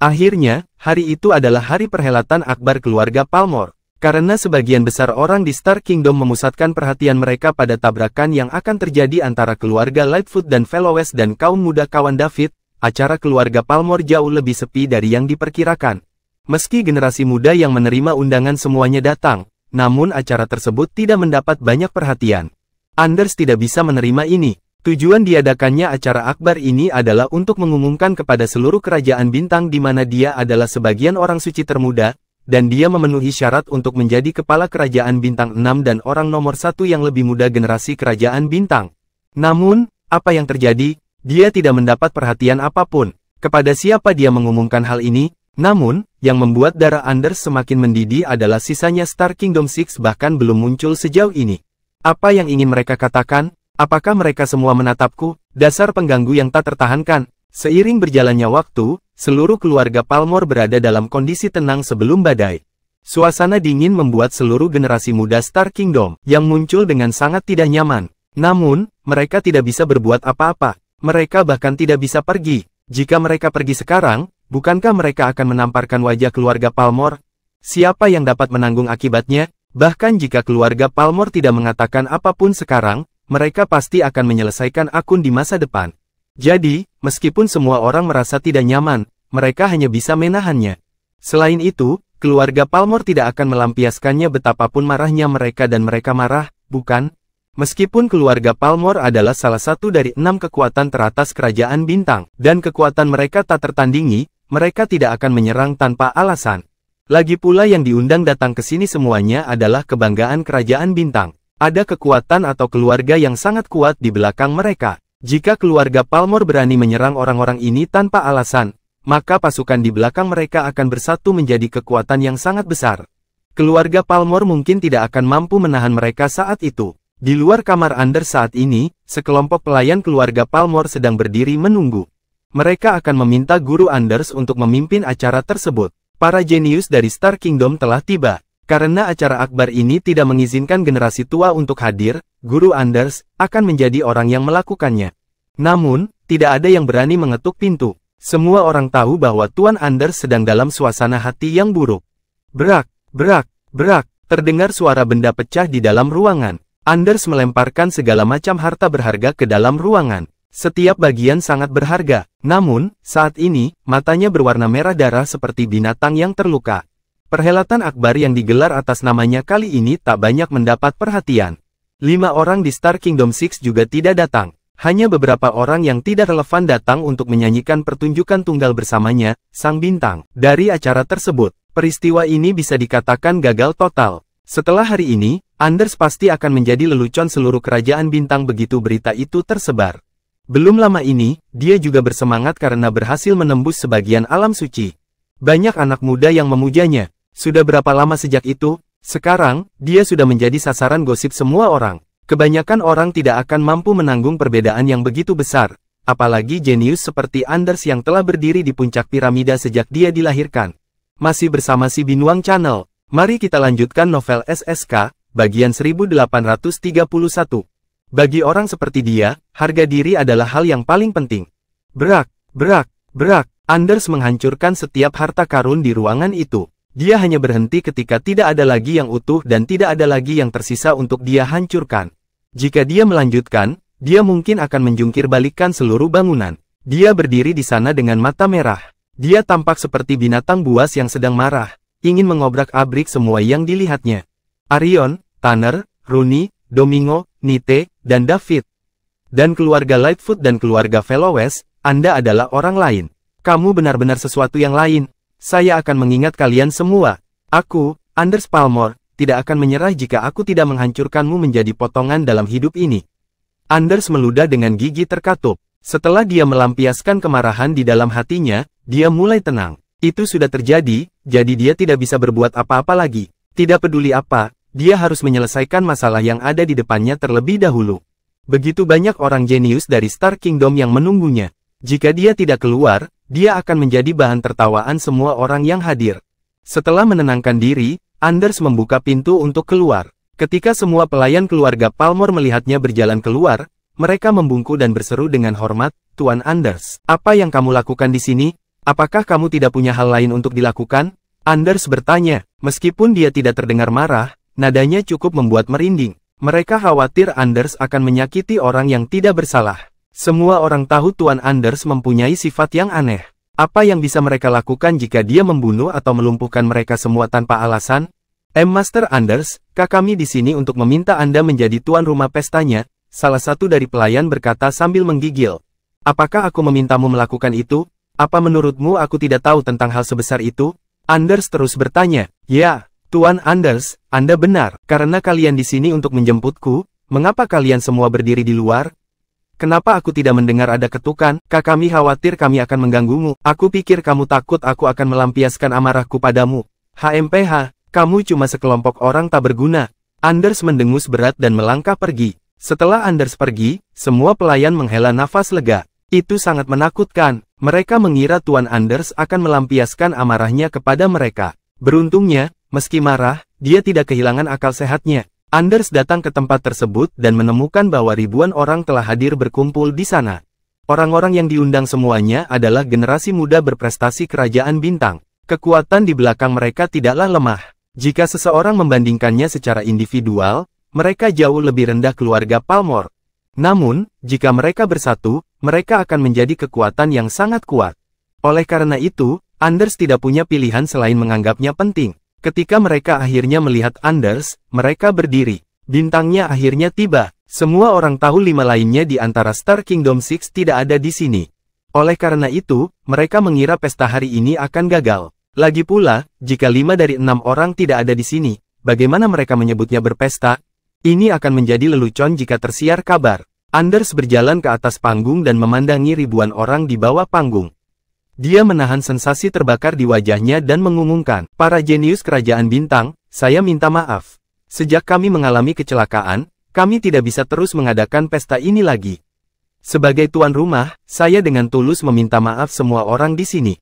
[SPEAKER 1] Akhirnya, hari itu adalah hari perhelatan akbar keluarga Palmer. Karena sebagian besar orang di Star Kingdom memusatkan perhatian mereka pada tabrakan yang akan terjadi antara keluarga Lightfoot dan Fellowes dan kaum muda kawan David, acara keluarga Palmer jauh lebih sepi dari yang diperkirakan. Meski generasi muda yang menerima undangan semuanya datang, namun acara tersebut tidak mendapat banyak perhatian. Anders tidak bisa menerima ini. Tujuan diadakannya acara akbar ini adalah untuk mengumumkan kepada seluruh kerajaan bintang di mana dia adalah sebagian orang suci termuda, dan dia memenuhi syarat untuk menjadi kepala kerajaan bintang 6 dan orang nomor 1 yang lebih muda generasi kerajaan bintang. Namun, apa yang terjadi? Dia tidak mendapat perhatian apapun. Kepada siapa dia mengumumkan hal ini? Namun, yang membuat darah Anders semakin mendidih adalah sisanya Star Kingdom 6 bahkan belum muncul sejauh ini. Apa yang ingin mereka katakan? Apakah mereka semua menatapku? Dasar pengganggu yang tak tertahankan. Seiring berjalannya waktu, seluruh keluarga Palmer berada dalam kondisi tenang sebelum badai. Suasana dingin membuat seluruh generasi muda Star Kingdom yang muncul dengan sangat tidak nyaman. Namun, mereka tidak bisa berbuat apa-apa. Mereka bahkan tidak bisa pergi. Jika mereka pergi sekarang, bukankah mereka akan menamparkan wajah keluarga Palmer? Siapa yang dapat menanggung akibatnya? Bahkan jika keluarga Palmer tidak mengatakan apapun sekarang, mereka pasti akan menyelesaikan akun di masa depan. Jadi, meskipun semua orang merasa tidak nyaman, mereka hanya bisa menahannya. Selain itu, keluarga Palmer tidak akan melampiaskannya betapapun marahnya mereka dan mereka marah, bukan? Meskipun keluarga Palmer adalah salah satu dari 6 kekuatan teratas kerajaan bintang, dan kekuatan mereka tak tertandingi, mereka tidak akan menyerang tanpa alasan. Lagi pula yang diundang datang ke sini semuanya adalah kebanggaan kerajaan bintang. Ada kekuatan atau keluarga yang sangat kuat di belakang mereka. Jika keluarga Palmer berani menyerang orang-orang ini tanpa alasan, maka pasukan di belakang mereka akan bersatu menjadi kekuatan yang sangat besar. Keluarga Palmer mungkin tidak akan mampu menahan mereka saat itu. Di luar kamar Anders saat ini, sekelompok pelayan keluarga Palmer sedang berdiri menunggu. Mereka akan meminta guru Anders untuk memimpin acara tersebut. Para jenius dari Star Kingdom telah tiba. Karena acara akbar ini tidak mengizinkan generasi tua untuk hadir, Guru Anders akan menjadi orang yang melakukannya. Namun, tidak ada yang berani mengetuk pintu. Semua orang tahu bahwa Tuan Anders sedang dalam suasana hati yang buruk. Berak, berak, berak, terdengar suara benda pecah di dalam ruangan. Anders melemparkan segala macam harta berharga ke dalam ruangan. Setiap bagian sangat berharga, namun, saat ini, matanya berwarna merah darah seperti binatang yang terluka. Perhelatan akbar yang digelar atas namanya kali ini tak banyak mendapat perhatian. 5 orang di Star Kingdom 6 juga tidak datang. Hanya beberapa orang yang tidak relevan datang untuk menyanyikan pertunjukan tunggal bersamanya, sang bintang. Dari acara tersebut, peristiwa ini bisa dikatakan gagal total. Setelah hari ini, Anders pasti akan menjadi lelucon seluruh kerajaan bintang begitu berita itu tersebar. Belum lama ini, dia juga bersemangat karena berhasil menembus sebagian alam suci. Banyak anak muda yang memujanya. Sudah berapa lama sejak itu? Sekarang, dia sudah menjadi sasaran gosip semua orang. Kebanyakan orang tidak akan mampu menanggung perbedaan yang begitu besar, apalagi jenius seperti Anders yang telah berdiri di puncak piramida sejak dia dilahirkan. Masih bersama si Binuang Channel, mari kita lanjutkan novel SSK, bagian 1831. Bagi orang seperti dia, harga diri adalah hal yang paling penting. Berak, berak, berak, Anders menghancurkan setiap harta karun di ruangan itu. Dia hanya berhenti ketika tidak ada lagi yang utuh dan tidak ada lagi yang tersisa untuk dia hancurkan. Jika dia melanjutkan, dia mungkin akan menjungkir balikkan seluruh bangunan. Dia berdiri di sana dengan mata merah. Dia tampak seperti binatang buas yang sedang marah, ingin mengobrak-abrik semua yang dilihatnya. Arion, Tanner, Rooney, Domingo, Nite, dan David. Dan keluarga Lightfoot dan keluarga Fellowes, Anda adalah orang lain. Kamu benar-benar sesuatu yang lain. Saya akan mengingat kalian semua. Aku, Anders Palmer, tidak akan menyerah jika aku tidak menghancurkanmu menjadi potongan dalam hidup ini. Anders meludah dengan gigi terkatup. Setelah dia melampiaskan kemarahan di dalam hatinya, dia mulai tenang. Itu sudah terjadi, jadi dia tidak bisa berbuat apa-apa lagi. Tidak peduli apa, dia harus menyelesaikan masalah yang ada di depannya terlebih dahulu. Begitu banyak orang jenius dari Star Kingdom yang menunggunya. Jika dia tidak keluar, dia akan menjadi bahan tertawaan semua orang yang hadir. Setelah menenangkan diri, Anders membuka pintu untuk keluar. Ketika semua pelayan keluarga Palmer melihatnya berjalan keluar, mereka membungkuk dan berseru dengan hormat, "Tuan Anders, apa yang kamu lakukan di sini? Apakah kamu tidak punya hal lain untuk dilakukan?" Anders bertanya, meskipun dia tidak terdengar marah, nadanya cukup membuat merinding. Mereka khawatir Anders akan menyakiti orang yang tidak bersalah. Semua orang tahu Tuan Anders mempunyai sifat yang aneh. Apa yang bisa mereka lakukan jika dia membunuh atau melumpuhkan mereka semua tanpa alasan? Master Anders, kami di sini untuk meminta Anda menjadi tuan rumah pestanya, salah satu dari pelayan berkata sambil menggigil. Apakah aku memintamu melakukan itu? Apa menurutmu aku tidak tahu tentang hal sebesar itu? Anders terus bertanya. Ya, Tuan Anders, Anda benar. Karena kalian di sini untuk menjemputku, mengapa kalian semua berdiri di luar? Kenapa aku tidak mendengar ada ketukan? Kami khawatir kami akan mengganggumu. Aku pikir kamu takut aku akan melampiaskan amarahku padamu. HMPH, kamu cuma sekelompok orang tak berguna. Anders mendengus berat dan melangkah pergi. Setelah Anders pergi, semua pelayan menghela nafas lega. Itu sangat menakutkan. Mereka mengira Tuan Anders akan melampiaskan amarahnya kepada mereka. Beruntungnya, meski marah, dia tidak kehilangan akal sehatnya. Anders datang ke tempat tersebut dan menemukan bahwa ribuan orang telah hadir berkumpul di sana. Orang-orang yang diundang semuanya adalah generasi muda berprestasi kerajaan bintang. Kekuatan di belakang mereka tidaklah lemah. Jika seseorang membandingkannya secara individual, mereka jauh lebih rendah keluarga Palmer. Namun, jika mereka bersatu, mereka akan menjadi kekuatan yang sangat kuat. Oleh karena itu, Anders tidak punya pilihan selain menganggapnya penting. Ketika mereka akhirnya melihat Anders, mereka berdiri. Bintangnya akhirnya tiba. Semua orang tahu 5 lainnya di antara Star Kingdom 6 tidak ada di sini. Oleh karena itu, mereka mengira pesta hari ini akan gagal. Lagi pula, jika 5 dari 6 orang tidak ada di sini, bagaimana mereka menyebutnya berpesta? Ini akan menjadi lelucon jika tersiar kabar. Anders berjalan ke atas panggung dan memandangi ribuan orang di bawah panggung. Dia menahan sensasi terbakar di wajahnya dan mengumumkan, "Para jenius kerajaan bintang, saya minta maaf. Sejak kami mengalami kecelakaan, kami tidak bisa terus mengadakan pesta ini lagi. Sebagai tuan rumah, saya dengan tulus meminta maaf semua orang di sini.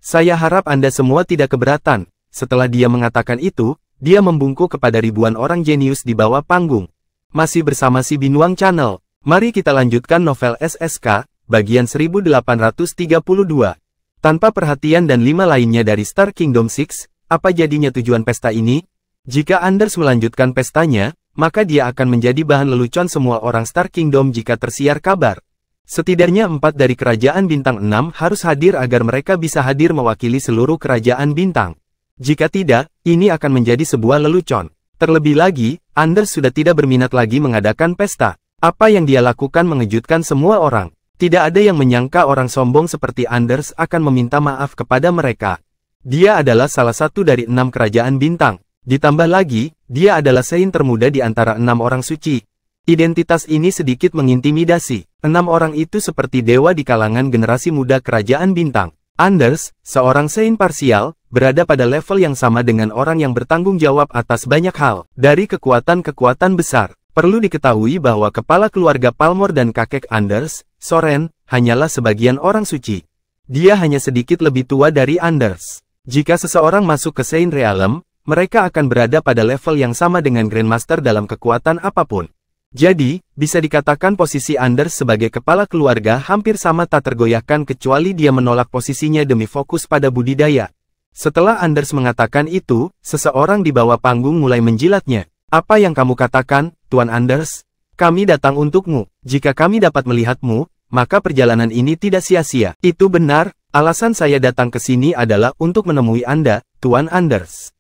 [SPEAKER 1] Saya harap Anda semua tidak keberatan." Setelah dia mengatakan itu, dia membungkuk kepada ribuan orang jenius di bawah panggung. Masih bersama si Binuang Channel, mari kita lanjutkan novel SSK, bagian 1832. Tanpa perhatian dan 5 lainnya dari Star Kingdom 6, apa jadinya tujuan pesta ini? Jika Anders melanjutkan pestanya, maka dia akan menjadi bahan lelucon semua orang Star Kingdom jika tersiar kabar. Setidaknya 4 dari kerajaan bintang 6 harus hadir agar mereka bisa hadir mewakili seluruh kerajaan bintang. Jika tidak, ini akan menjadi sebuah lelucon. Terlebih lagi, Anders sudah tidak berminat lagi mengadakan pesta. Apa yang dia lakukan mengejutkan semua orang. Tidak ada yang menyangka orang sombong seperti Anders akan meminta maaf kepada mereka. Dia adalah salah satu dari 6 kerajaan bintang. Ditambah lagi, dia adalah Saint termuda di antara 6 orang suci. Identitas ini sedikit mengintimidasi. 6 orang itu seperti dewa di kalangan generasi muda kerajaan bintang. Anders, seorang Saint parsial, berada pada level yang sama dengan orang yang bertanggung jawab atas banyak hal. Dari kekuatan-kekuatan besar, perlu diketahui bahwa kepala keluarga Palmor dan kakek Anders, Soren, hanyalah sebagian orang suci. Dia hanya sedikit lebih tua dari Anders. Jika seseorang masuk ke Saint Realm, mereka akan berada pada level yang sama dengan Grandmaster dalam kekuatan apapun. Jadi, bisa dikatakan posisi Anders sebagai kepala keluarga hampir sama tak tergoyahkan kecuali dia menolak posisinya demi fokus pada budidaya. Setelah Anders mengatakan itu, seseorang di bawah panggung mulai menjilatnya. Apa yang kamu katakan, Tuan Anders? Kami datang untukmu. Jika kami dapat melihatmu, maka perjalanan ini tidak sia-sia. Itu benar, alasan saya datang ke sini adalah untuk menemui Anda, Tuan Anders.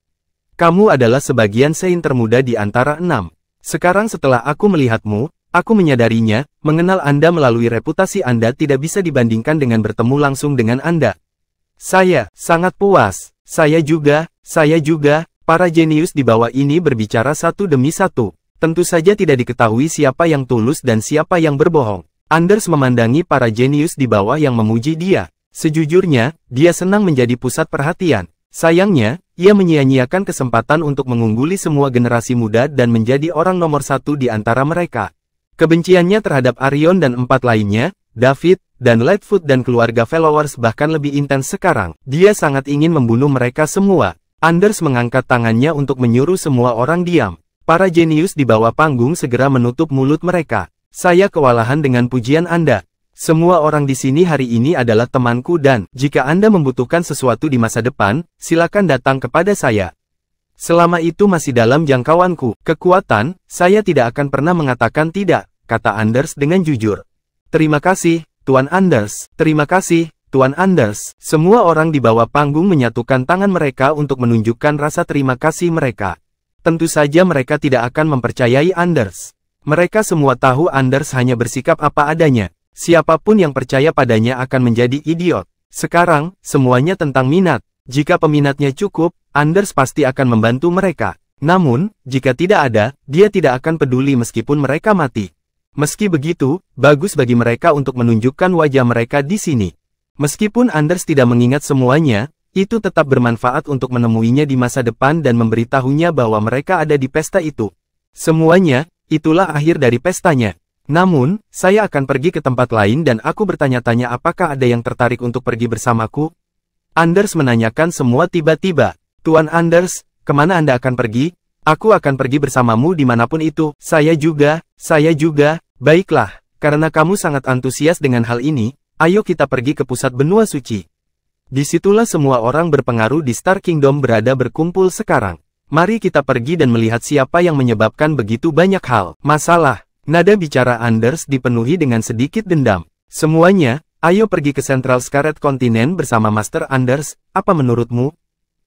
[SPEAKER 1] Kamu adalah sebagian Saint termuda di antara 6. Sekarang setelah aku melihatmu, aku menyadarinya, mengenal Anda melalui reputasi Anda tidak bisa dibandingkan dengan bertemu langsung dengan Anda. Saya sangat puas. Saya juga, para jenius di bawah ini berbicara satu demi satu. Tentu saja tidak diketahui siapa yang tulus dan siapa yang berbohong. Anders memandangi para jenius di bawah yang memuji dia. Sejujurnya, dia senang menjadi pusat perhatian. Sayangnya, ia menyia-nyiakan kesempatan untuk mengungguli semua generasi muda dan menjadi orang nomor 1 di antara mereka. Kebenciannya terhadap Arion dan 4 lainnya, David, dan Lightfoot dan keluarga followers bahkan lebih intens sekarang. Dia sangat ingin membunuh mereka semua. Anders mengangkat tangannya untuk menyuruh semua orang diam. Para jenius di bawah panggung segera menutup mulut mereka. Saya kewalahan dengan pujian Anda. Semua orang di sini hari ini adalah temanku dan, jika Anda membutuhkan sesuatu di masa depan, silakan datang kepada saya. Selama itu masih dalam jangkauanku, kekuatan, saya tidak akan pernah mengatakan tidak, kata Anders dengan jujur. Terima kasih, Tuan Anders. Terima kasih, Tuan Anders. Semua orang di bawah panggung menyatukan tangan mereka untuk menunjukkan rasa terima kasih mereka. Tentu saja mereka tidak akan mempercayai Anders. Mereka semua tahu Anders hanya bersikap apa adanya. Siapapun yang percaya padanya akan menjadi idiot. Sekarang, semuanya tentang minat. Jika peminatnya cukup, Anders pasti akan membantu mereka. Namun, jika tidak ada, dia tidak akan peduli meskipun mereka mati. Meski begitu, bagus bagi mereka untuk menunjukkan wajah mereka di sini. Meskipun Anders tidak mengingat semuanya, itu tetap bermanfaat untuk menemuinya di masa depan dan memberitahunya bahwa mereka ada di pesta itu. Semuanya, itulah akhir dari pestanya. Namun, saya akan pergi ke tempat lain dan aku bertanya-tanya apakah ada yang tertarik untuk pergi bersamaku? Anders menanyakan semua tiba-tiba. Tuan Anders, kemana Anda akan pergi? Aku akan pergi bersamamu dimanapun itu. Saya juga. Baiklah, karena kamu sangat antusias dengan hal ini, ayo kita pergi ke pusat benua suci. Disitulah semua orang berpengaruh di Star Kingdom berada berkumpul sekarang. Mari kita pergi dan melihat siapa yang menyebabkan begitu banyak hal. Masalah. Nada bicara Anders dipenuhi dengan sedikit dendam. Semuanya, ayo pergi ke Central Scarlet Continent bersama Master Anders, apa menurutmu?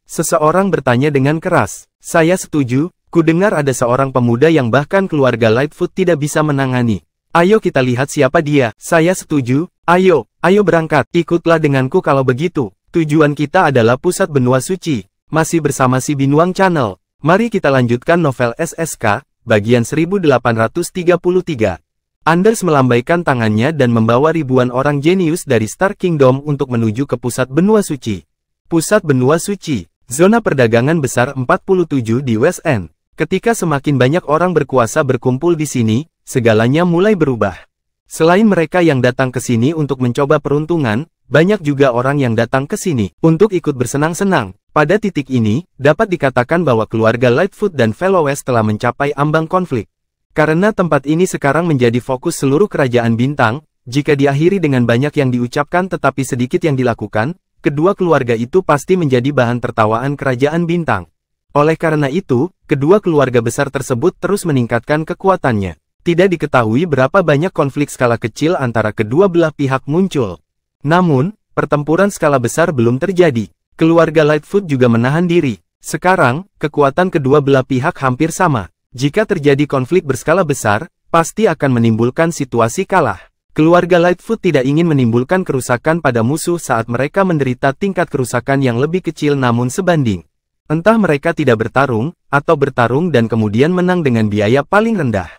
[SPEAKER 1] Seseorang bertanya dengan keras. Saya setuju, ku dengar ada seorang pemuda yang bahkan keluarga Lightfoot tidak bisa menangani. Ayo kita lihat siapa dia. Saya setuju, ayo berangkat. Ikutlah denganku kalau begitu. Tujuan kita adalah pusat benua suci. Masih bersama si Binuang Channel. Mari kita lanjutkan novel SSK. Bagian 1833. Anders melambaikan tangannya dan membawa ribuan orang jenius dari Star Kingdom untuk menuju ke pusat benua suci. Pusat benua suci, zona perdagangan besar 47 di West End. Ketika semakin banyak orang berkuasa berkumpul di sini, segalanya mulai berubah. Selain mereka yang datang ke sini untuk mencoba peruntungan, banyak juga orang yang datang ke sini untuk ikut bersenang-senang. Pada titik ini, dapat dikatakan bahwa keluarga Lightfoot dan Fellows telah mencapai ambang konflik. Karena tempat ini sekarang menjadi fokus seluruh kerajaan bintang, jika diakhiri dengan banyak yang diucapkan tetapi sedikit yang dilakukan, kedua keluarga itu pasti menjadi bahan tertawaan kerajaan bintang. Oleh karena itu, kedua keluarga besar tersebut terus meningkatkan kekuatannya. Tidak diketahui berapa banyak konflik skala kecil antara kedua belah pihak muncul. Namun, pertempuran skala besar belum terjadi. Keluarga Lightfoot juga menahan diri. Sekarang, kekuatan kedua belah pihak hampir sama. Jika terjadi konflik berskala besar, pasti akan menimbulkan situasi kalah. Keluarga Lightfoot tidak ingin menimbulkan kerusakan pada musuh saat mereka menderita tingkat kerusakan yang lebih kecil namun sebanding. Entah mereka tidak bertarung, atau bertarung dan kemudian menang dengan biaya paling rendah.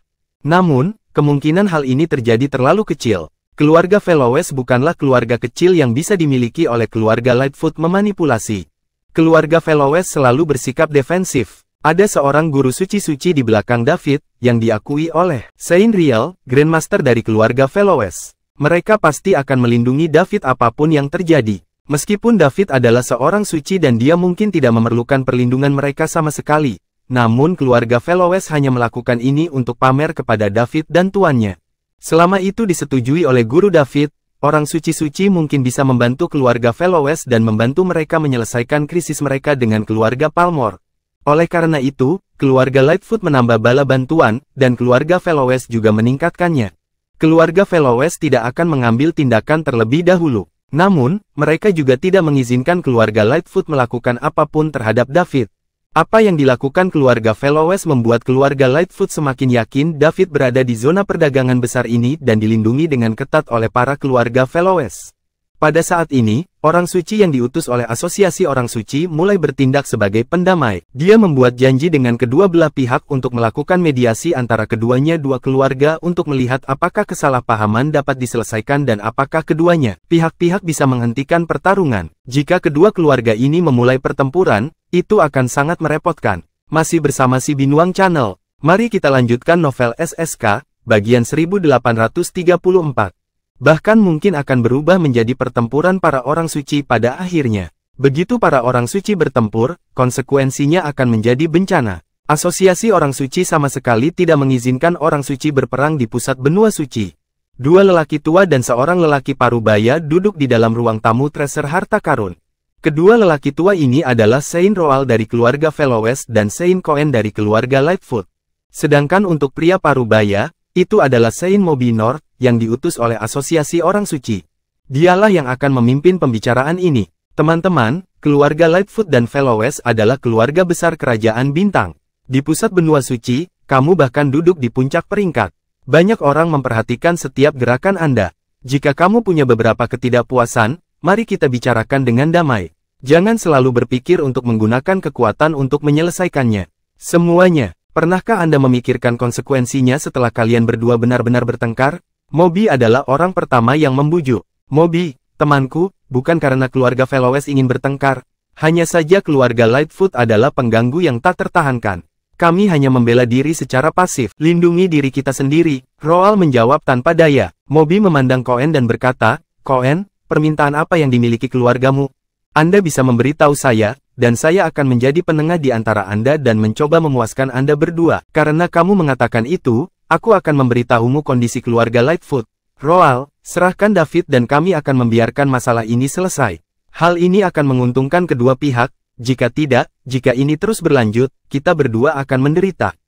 [SPEAKER 1] Namun, kemungkinan hal ini terjadi terlalu kecil. Keluarga Fellows bukanlah keluarga kecil yang bisa dimiliki oleh keluarga Lightfoot memanipulasi. Keluarga Fellows selalu bersikap defensif. Ada seorang guru suci-suci di belakang David, yang diakui oleh Saint Riel, Grandmaster dari keluarga Fellows. Mereka pasti akan melindungi David apapun yang terjadi. Meskipun David adalah seorang suci dan dia mungkin tidak memerlukan perlindungan mereka sama sekali. Namun keluarga Fellows hanya melakukan ini untuk pamer kepada David dan tuannya. Selama itu disetujui oleh guru David, orang suci-suci mungkin bisa membantu keluarga Fellows dan membantu mereka menyelesaikan krisis mereka dengan keluarga Palmore. Oleh karena itu, keluarga Lightfoot menambah bala bantuan, dan keluarga Fellows juga meningkatkannya. Keluarga Fellows tidak akan mengambil tindakan terlebih dahulu. Namun, mereka juga tidak mengizinkan keluarga Lightfoot melakukan apapun terhadap David. Apa yang dilakukan keluarga Fellows membuat keluarga Lightfoot semakin yakin David berada di zona perdagangan besar ini dan dilindungi dengan ketat oleh para keluarga Fellows. Pada saat ini, orang suci yang diutus oleh Asosiasi Orang Suci mulai bertindak sebagai pendamai. Dia membuat janji dengan kedua belah pihak untuk melakukan mediasi antara keduanya dua keluarga untuk melihat apakah kesalahpahaman dapat diselesaikan dan apakah keduanya pihak-pihak bisa menghentikan pertarungan. Jika kedua keluarga ini memulai pertempuran, itu akan sangat merepotkan. Masih bersama si Binuang Channel. Mari kita lanjutkan novel SSK, bagian 1834. Bahkan mungkin akan berubah menjadi pertempuran para orang suci pada akhirnya. Begitu para orang suci bertempur, konsekuensinya akan menjadi bencana. Asosiasi Orang Suci sama sekali tidak mengizinkan orang suci berperang di pusat benua suci. Dua lelaki tua dan seorang lelaki parubaya duduk di dalam ruang tamu treasure harta karun. Kedua lelaki tua ini adalah Saint Roal dari keluarga Fellows dan Saint Cohen dari keluarga Lightfoot. Sedangkan untuk pria parubaya, itu adalah Saint Mobinor, yang diutus oleh Asosiasi Orang Suci. Dialah yang akan memimpin pembicaraan ini. Teman-teman, keluarga Lightfoot dan Fellows adalah keluarga besar kerajaan bintang. Di pusat benua suci, kamu bahkan duduk di puncak peringkat. Banyak orang memperhatikan setiap gerakan Anda. Jika kamu punya beberapa ketidakpuasan, mari kita bicarakan dengan damai. Jangan selalu berpikir untuk menggunakan kekuatan untuk menyelesaikannya. Semuanya. Pernahkah Anda memikirkan konsekuensinya setelah kalian berdua benar-benar bertengkar? Moby adalah orang pertama yang membujuk. Moby, temanku, bukan karena keluarga Fellows ingin bertengkar. Hanya saja keluarga Lightfoot adalah pengganggu yang tak tertahankan. Kami hanya membela diri secara pasif. Lindungi diri kita sendiri. Roal menjawab tanpa daya. Moby memandang Cohen dan berkata, Cohen, permintaan apa yang dimiliki keluargamu? Anda bisa memberitahu saya, dan saya akan menjadi penengah di antara Anda dan mencoba memuaskan Anda berdua. Karena kamu mengatakan itu, aku akan memberitahumu kondisi keluarga Lightfoot. Roal, serahkan David dan kami akan membiarkan masalah ini selesai. Hal ini akan menguntungkan kedua pihak, jika tidak, jika ini terus berlanjut, kita berdua akan menderita.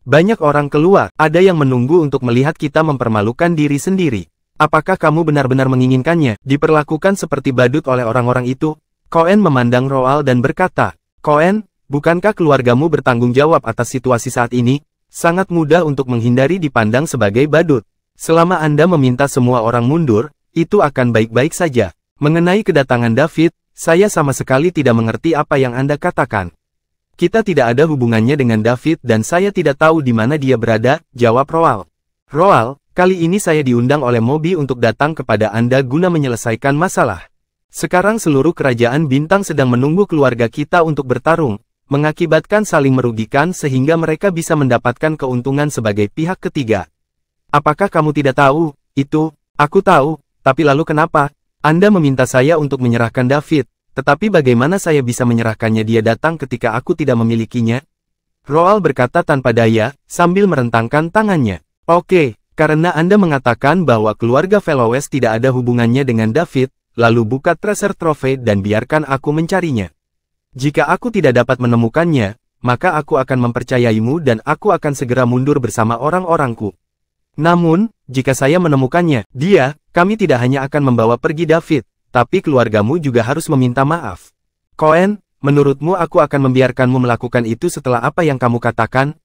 [SPEAKER 1] Banyak orang keluar, ada yang menunggu untuk melihat kita mempermalukan diri sendiri. Apakah kamu benar-benar menginginkannya diperlakukan seperti badut oleh orang-orang itu? Cohen memandang Roal dan berkata, Cohen, bukankah keluargamu bertanggung jawab atas situasi saat ini? Sangat mudah untuk menghindari dipandang sebagai badut. Selama Anda meminta semua orang mundur, itu akan baik-baik saja. Mengenai kedatangan David, saya sama sekali tidak mengerti apa yang Anda katakan. Kita tidak ada hubungannya dengan David dan saya tidak tahu di mana dia berada, jawab Roal. Roal, kali ini saya diundang oleh Moby untuk datang kepada Anda guna menyelesaikan masalah. Sekarang seluruh kerajaan bintang sedang menunggu keluarga kita untuk bertarung, mengakibatkan saling merugikan sehingga mereka bisa mendapatkan keuntungan sebagai pihak ketiga. Apakah kamu tidak tahu? Itu, aku tahu, tapi lalu kenapa? Anda meminta saya untuk menyerahkan David, tetapi bagaimana saya bisa menyerahkannya dia datang ketika aku tidak memilikinya? Roald berkata tanpa daya, sambil merentangkan tangannya. Oke, karena Anda mengatakan bahwa keluarga Fellowes tidak ada hubungannya dengan David, lalu buka treasure trove dan biarkan aku mencarinya. Jika aku tidak dapat menemukannya, maka aku akan mempercayaimu dan aku akan segera mundur bersama orang-orangku. Namun, jika saya menemukannya, kami tidak hanya akan membawa pergi David, tapi keluargamu juga harus meminta maaf. Cohen, menurutmu aku akan membiarkanmu melakukan itu setelah apa yang kamu katakan?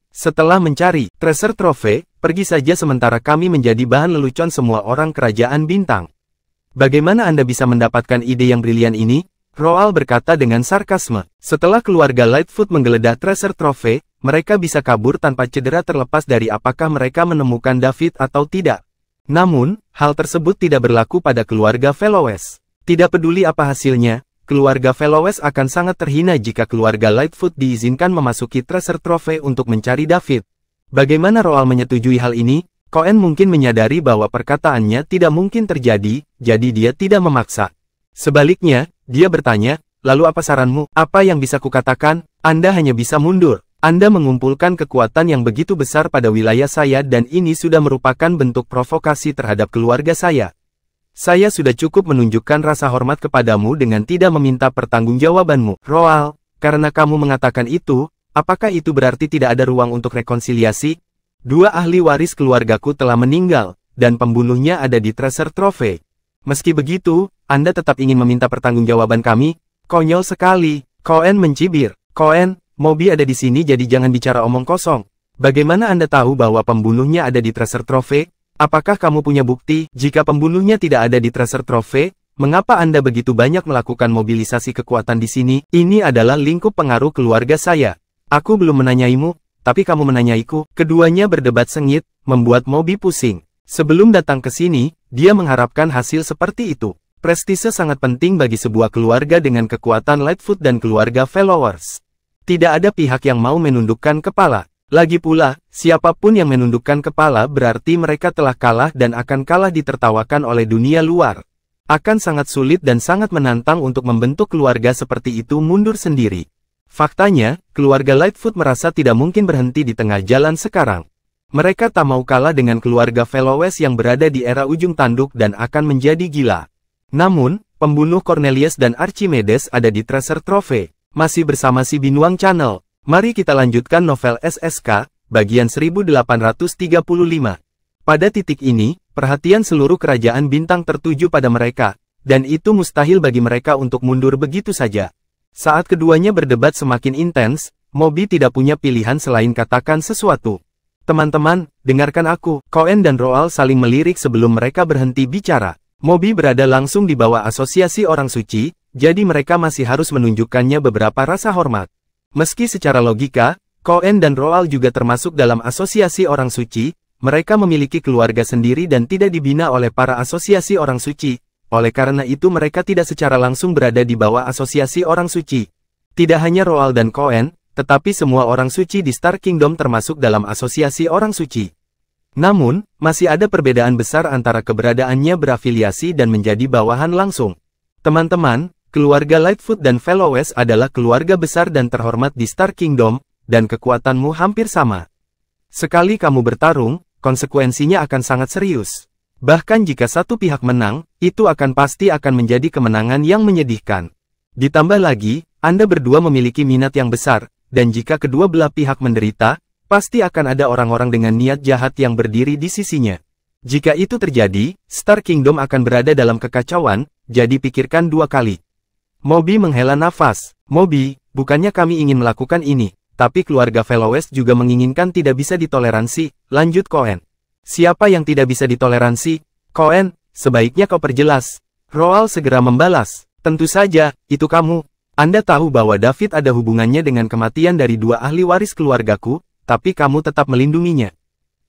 [SPEAKER 1] Setelah mencari treasure trove, pergi saja sementara kami menjadi bahan lelucon semua orang kerajaan bintang. Bagaimana Anda bisa mendapatkan ide yang brilian ini? Roald berkata dengan sarkasme. Setelah keluarga Lightfoot menggeledah treasure trove, mereka bisa kabur tanpa cedera terlepas dari apakah mereka menemukan David atau tidak. Namun, hal tersebut tidak berlaku pada keluarga Fellowes. Tidak peduli apa hasilnya, keluarga Fellowes akan sangat terhina jika keluarga Lightfoot diizinkan memasuki treasure trove untuk mencari David. Bagaimana Roald menyetujui hal ini? Cohen mungkin menyadari bahwa perkataannya tidak mungkin terjadi, jadi dia tidak memaksa. Sebaliknya, dia bertanya, lalu apa saranmu? Apa yang bisa kukatakan? Anda hanya bisa mundur. Anda mengumpulkan kekuatan yang begitu besar pada wilayah saya dan ini sudah merupakan bentuk provokasi terhadap keluarga saya. Saya sudah cukup menunjukkan rasa hormat kepadamu dengan tidak meminta pertanggungjawabanmu. Roald, karena kamu mengatakan itu, apakah itu berarti tidak ada ruang untuk rekonsiliasi? 2 ahli waris keluargaku telah meninggal, dan pembunuhnya ada di treasure trove. Meski begitu, Anda tetap ingin meminta pertanggungjawaban kami? Konyol sekali. Cohen mencibir. Cohen, Moby ada di sini jadi jangan bicara omong kosong. Bagaimana Anda tahu bahwa pembunuhnya ada di treasure trove? Apakah kamu punya bukti? Jika pembunuhnya tidak ada di treasure trove, mengapa Anda begitu banyak melakukan mobilisasi kekuatan di sini? Ini adalah lingkup pengaruh keluarga saya. Aku belum menanyaimu, tapi kamu menanyaiku. Keduanya berdebat sengit, membuat Moby pusing. Sebelum datang ke sini, dia mengharapkan hasil seperti itu. Prestise sangat penting bagi sebuah keluarga dengan kekuatan Lightfoot dan keluarga Fellowes. Tidak ada pihak yang mau menundukkan kepala. Lagi pula, siapapun yang menundukkan kepala berarti mereka telah kalah dan akan kalah ditertawakan oleh dunia luar. Akan sangat sulit dan sangat menantang untuk membentuk keluarga seperti itu mundur sendiri. Faktanya, keluarga Lightfoot merasa tidak mungkin berhenti di tengah jalan sekarang. Mereka tak mau kalah dengan keluarga Fellowes yang berada di era ujung tanduk dan akan menjadi gila. Namun, pembunuh Cornelius dan Archimedes ada di treasure trove. Masih bersama si Binuang Channel. Mari kita lanjutkan novel SSK, bagian 1835. Pada titik ini, perhatian seluruh kerajaan bintang tertuju pada mereka, dan itu mustahil bagi mereka untuk mundur begitu saja. Saat keduanya berdebat semakin intens, Moby tidak punya pilihan selain katakan sesuatu. Teman-teman, dengarkan aku. Cohen dan Roald saling melirik sebelum mereka berhenti bicara. Moby berada langsung di bawah asosiasi orang suci, jadi mereka masih harus menunjukkannya beberapa rasa hormat. Meski secara logika, Cohen dan Roald juga termasuk dalam asosiasi orang suci, mereka memiliki keluarga sendiri dan tidak dibina oleh para asosiasi orang suci. Oleh karena itu mereka tidak secara langsung berada di bawah asosiasi orang suci. Tidak hanya Roald dan Cohen, tetapi semua orang suci di Star Kingdom termasuk dalam asosiasi orang suci. Namun, masih ada perbedaan besar antara keberadaannya berafiliasi dan menjadi bawahan langsung. Teman-teman, keluarga Lightfoot dan Fellowes adalah keluarga besar dan terhormat di Star Kingdom, dan kekuatanmu hampir sama. Sekali kamu bertarung, konsekuensinya akan sangat serius. Bahkan jika satu pihak menang, itu pasti akan menjadi kemenangan yang menyedihkan. Ditambah lagi, Anda berdua memiliki minat yang besar, dan jika kedua belah pihak menderita, pasti akan ada orang-orang dengan niat jahat yang berdiri di sisinya. Jika itu terjadi, Star Kingdom akan berada dalam kekacauan, jadi pikirkan 2 kali. Moby menghela nafas. Moby, bukannya kami ingin melakukan ini, tapi keluarga Fellowes juga menginginkan tidak bisa ditoleransi, lanjut Cohen. Siapa yang tidak bisa ditoleransi? Cohen, sebaiknya kau perjelas. Roald segera membalas. Tentu saja, itu kamu. Anda tahu bahwa David ada hubungannya dengan kematian dari 2 ahli waris keluargaku, tapi kamu tetap melindunginya.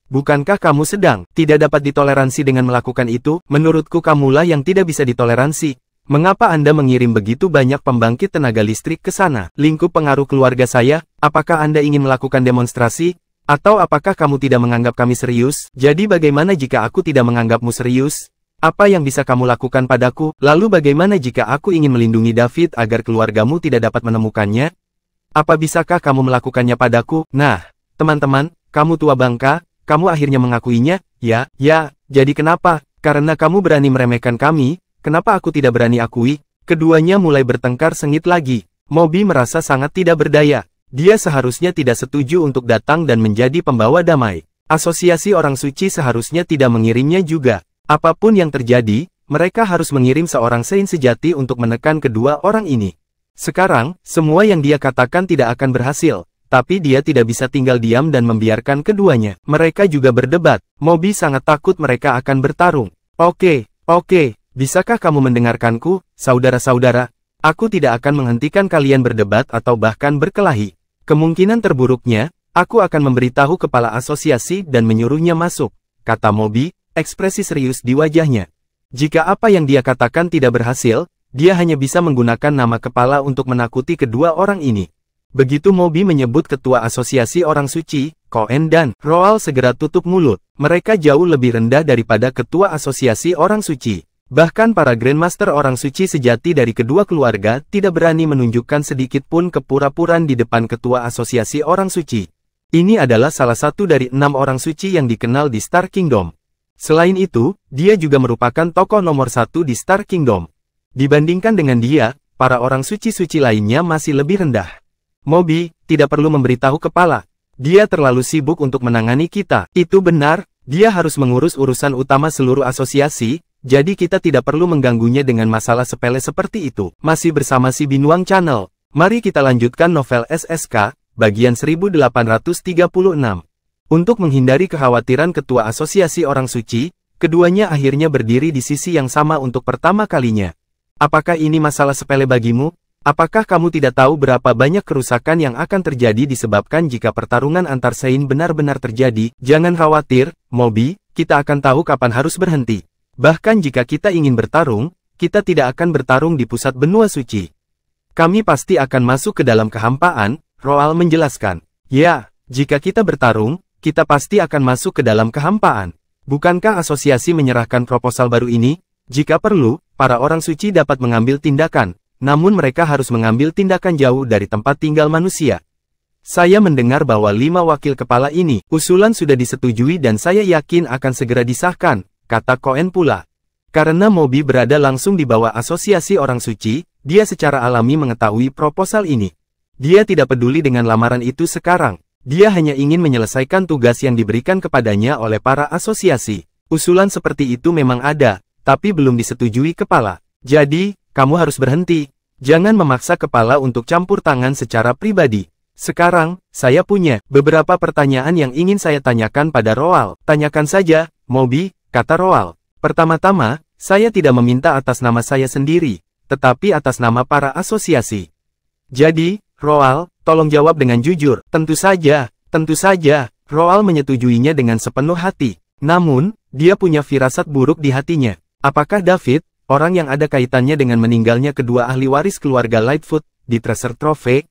[SPEAKER 1] Bukankah kamu sedang tidak dapat ditoleransi dengan melakukan itu? Menurutku kamulah yang tidak bisa ditoleransi. Mengapa Anda mengirim begitu banyak pembangkit tenaga listrik ke sana? Lingkup pengaruh keluarga saya, apakah Anda ingin melakukan demonstrasi? Atau apakah kamu tidak menganggap kami serius? Jadi bagaimana jika aku tidak menganggapmu serius? Apa yang bisa kamu lakukan padaku? Lalu bagaimana jika aku ingin melindungi David agar keluargamu tidak dapat menemukannya? Apa bisakah kamu melakukannya padaku? Nah, teman-teman, kamu tua bangka, kamu akhirnya mengakuinya, ya, jadi kenapa? Karena kamu berani meremehkan kami, kenapa aku tidak berani akui? Keduanya mulai bertengkar sengit lagi. Moby merasa sangat tidak berdaya. Dia seharusnya tidak setuju untuk datang dan menjadi pembawa damai. Asosiasi Orang Suci seharusnya tidak mengirimnya juga. Apapun yang terjadi, mereka harus mengirim seorang Saint sejati untuk menekan kedua orang ini. Sekarang, semua yang dia katakan tidak akan berhasil, tapi dia tidak bisa tinggal diam dan membiarkan keduanya. Mereka juga berdebat. Moby sangat takut mereka akan bertarung. Oke, bisakah kamu mendengarkanku, saudara-saudara? Aku tidak akan menghentikan kalian berdebat atau bahkan berkelahi. Kemungkinan terburuknya, aku akan memberitahu kepala asosiasi dan menyuruhnya masuk, kata Moby, ekspresi serius di wajahnya. Jika apa yang dia katakan tidak berhasil, dia hanya bisa menggunakan nama kepala untuk menakuti kedua orang ini. Begitu Moby menyebut ketua asosiasi Orang Suci, Cohen dan Roal segera tutup mulut. Mereka jauh lebih rendah daripada ketua asosiasi Orang Suci. Bahkan para Grandmaster Orang Suci sejati dari kedua keluarga tidak berani menunjukkan sedikit pun kepura-puraan di depan ketua asosiasi Orang Suci. Ini adalah salah satu dari 6 orang suci yang dikenal di Star Kingdom. Selain itu, dia juga merupakan tokoh nomor 1 di Star Kingdom. Dibandingkan dengan dia, para orang suci-suci lainnya masih lebih rendah. Moby tidak perlu memberitahu kepala. Dia terlalu sibuk untuk menangani kita. Itu benar, dia harus mengurus urusan utama seluruh asosiasi. Jadi kita tidak perlu mengganggunya dengan masalah sepele seperti itu. Masih bersama si Binuang Channel. Mari kita lanjutkan novel SSK, bagian 1836. Untuk menghindari kekhawatiran ketua asosiasi Orang Suci, keduanya akhirnya berdiri di sisi yang sama untuk pertama kalinya. Apakah ini masalah sepele bagimu? Apakah kamu tidak tahu berapa banyak kerusakan yang akan terjadi disebabkan jika pertarungan antar Saint benar-benar terjadi? Jangan khawatir, Moby, kita akan tahu kapan harus berhenti. Bahkan jika kita ingin bertarung, kita tidak akan bertarung di pusat benua suci. Kami pasti akan masuk ke dalam kehampaan, Roal menjelaskan. Ya, jika kita bertarung, kita pasti akan masuk ke dalam kehampaan. Bukankah asosiasi menyerahkan proposal baru ini? Jika perlu, para orang suci dapat mengambil tindakan, namun mereka harus mengambil tindakan jauh dari tempat tinggal manusia. Saya mendengar bahwa 5 wakil kepala ini, usulan sudah disetujui dan saya yakin akan segera disahkan, kata Cohen pula. Karena Moby berada langsung di bawah asosiasi Orang Suci, dia secara alami mengetahui proposal ini. Dia tidak peduli dengan lamaran itu sekarang. Dia hanya ingin menyelesaikan tugas yang diberikan kepadanya oleh para asosiasi. Usulan seperti itu memang ada, tapi belum disetujui kepala. Jadi, kamu harus berhenti. Jangan memaksa kepala untuk campur tangan secara pribadi. Sekarang, saya punya beberapa pertanyaan yang ingin saya tanyakan pada Roal. Tanyakan saja, Moby, kata Roal. Pertama-tama, saya tidak meminta atas nama saya sendiri, tetapi atas nama para asosiasi. Jadi, Roal, tolong jawab dengan jujur. Tentu saja, Roal menyetujuinya dengan sepenuh hati. Namun, dia punya firasat buruk di hatinya. Apakah David, orang yang ada kaitannya dengan meninggalnya kedua ahli waris keluarga Lightfoot, di Treasure Trove?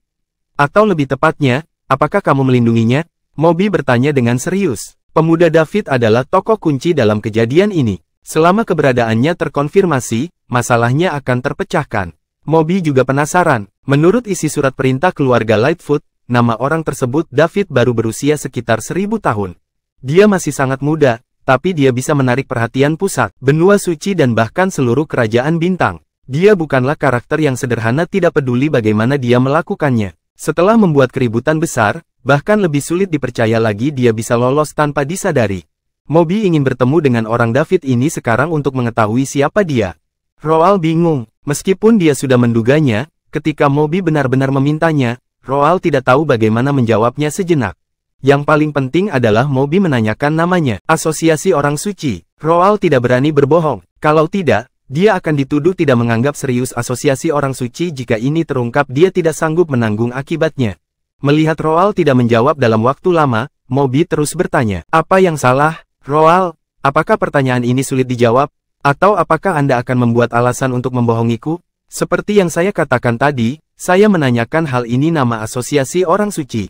[SPEAKER 1] Atau lebih tepatnya, apakah kamu melindunginya? Moby bertanya dengan serius. Pemuda David adalah tokoh kunci dalam kejadian ini. Selama keberadaannya terkonfirmasi, masalahnya akan terpecahkan. Moby juga penasaran. Menurut isi surat perintah keluarga Lightfoot, nama orang tersebut David baru berusia sekitar 1000 tahun. Dia masih sangat muda, tapi dia bisa menarik perhatian pusat, benua suci dan bahkan seluruh kerajaan bintang. Dia bukanlah karakter yang sederhana, tidak peduli bagaimana dia melakukannya. Setelah membuat keributan besar, bahkan lebih sulit dipercaya lagi dia bisa lolos tanpa disadari. Moby ingin bertemu dengan orang David ini sekarang untuk mengetahui siapa dia. Roal bingung, meskipun dia sudah menduganya, ketika Moby benar-benar memintanya, Roal tidak tahu bagaimana menjawabnya sejenak. Yang paling penting adalah Moby menanyakan namanya, Asosiasi Orang Suci. Roal tidak berani berbohong, kalau tidak, dia akan dituduh tidak menganggap serius Asosiasi Orang Suci. Jika ini terungkap, dia tidak sanggup menanggung akibatnya. Melihat Roal tidak menjawab dalam waktu lama, Moby terus bertanya, apa yang salah, Roal? Apakah pertanyaan ini sulit dijawab? Atau apakah Anda akan membuat alasan untuk membohongiku? Seperti yang saya katakan tadi, saya menanyakan hal ini nama Asosiasi Orang Suci.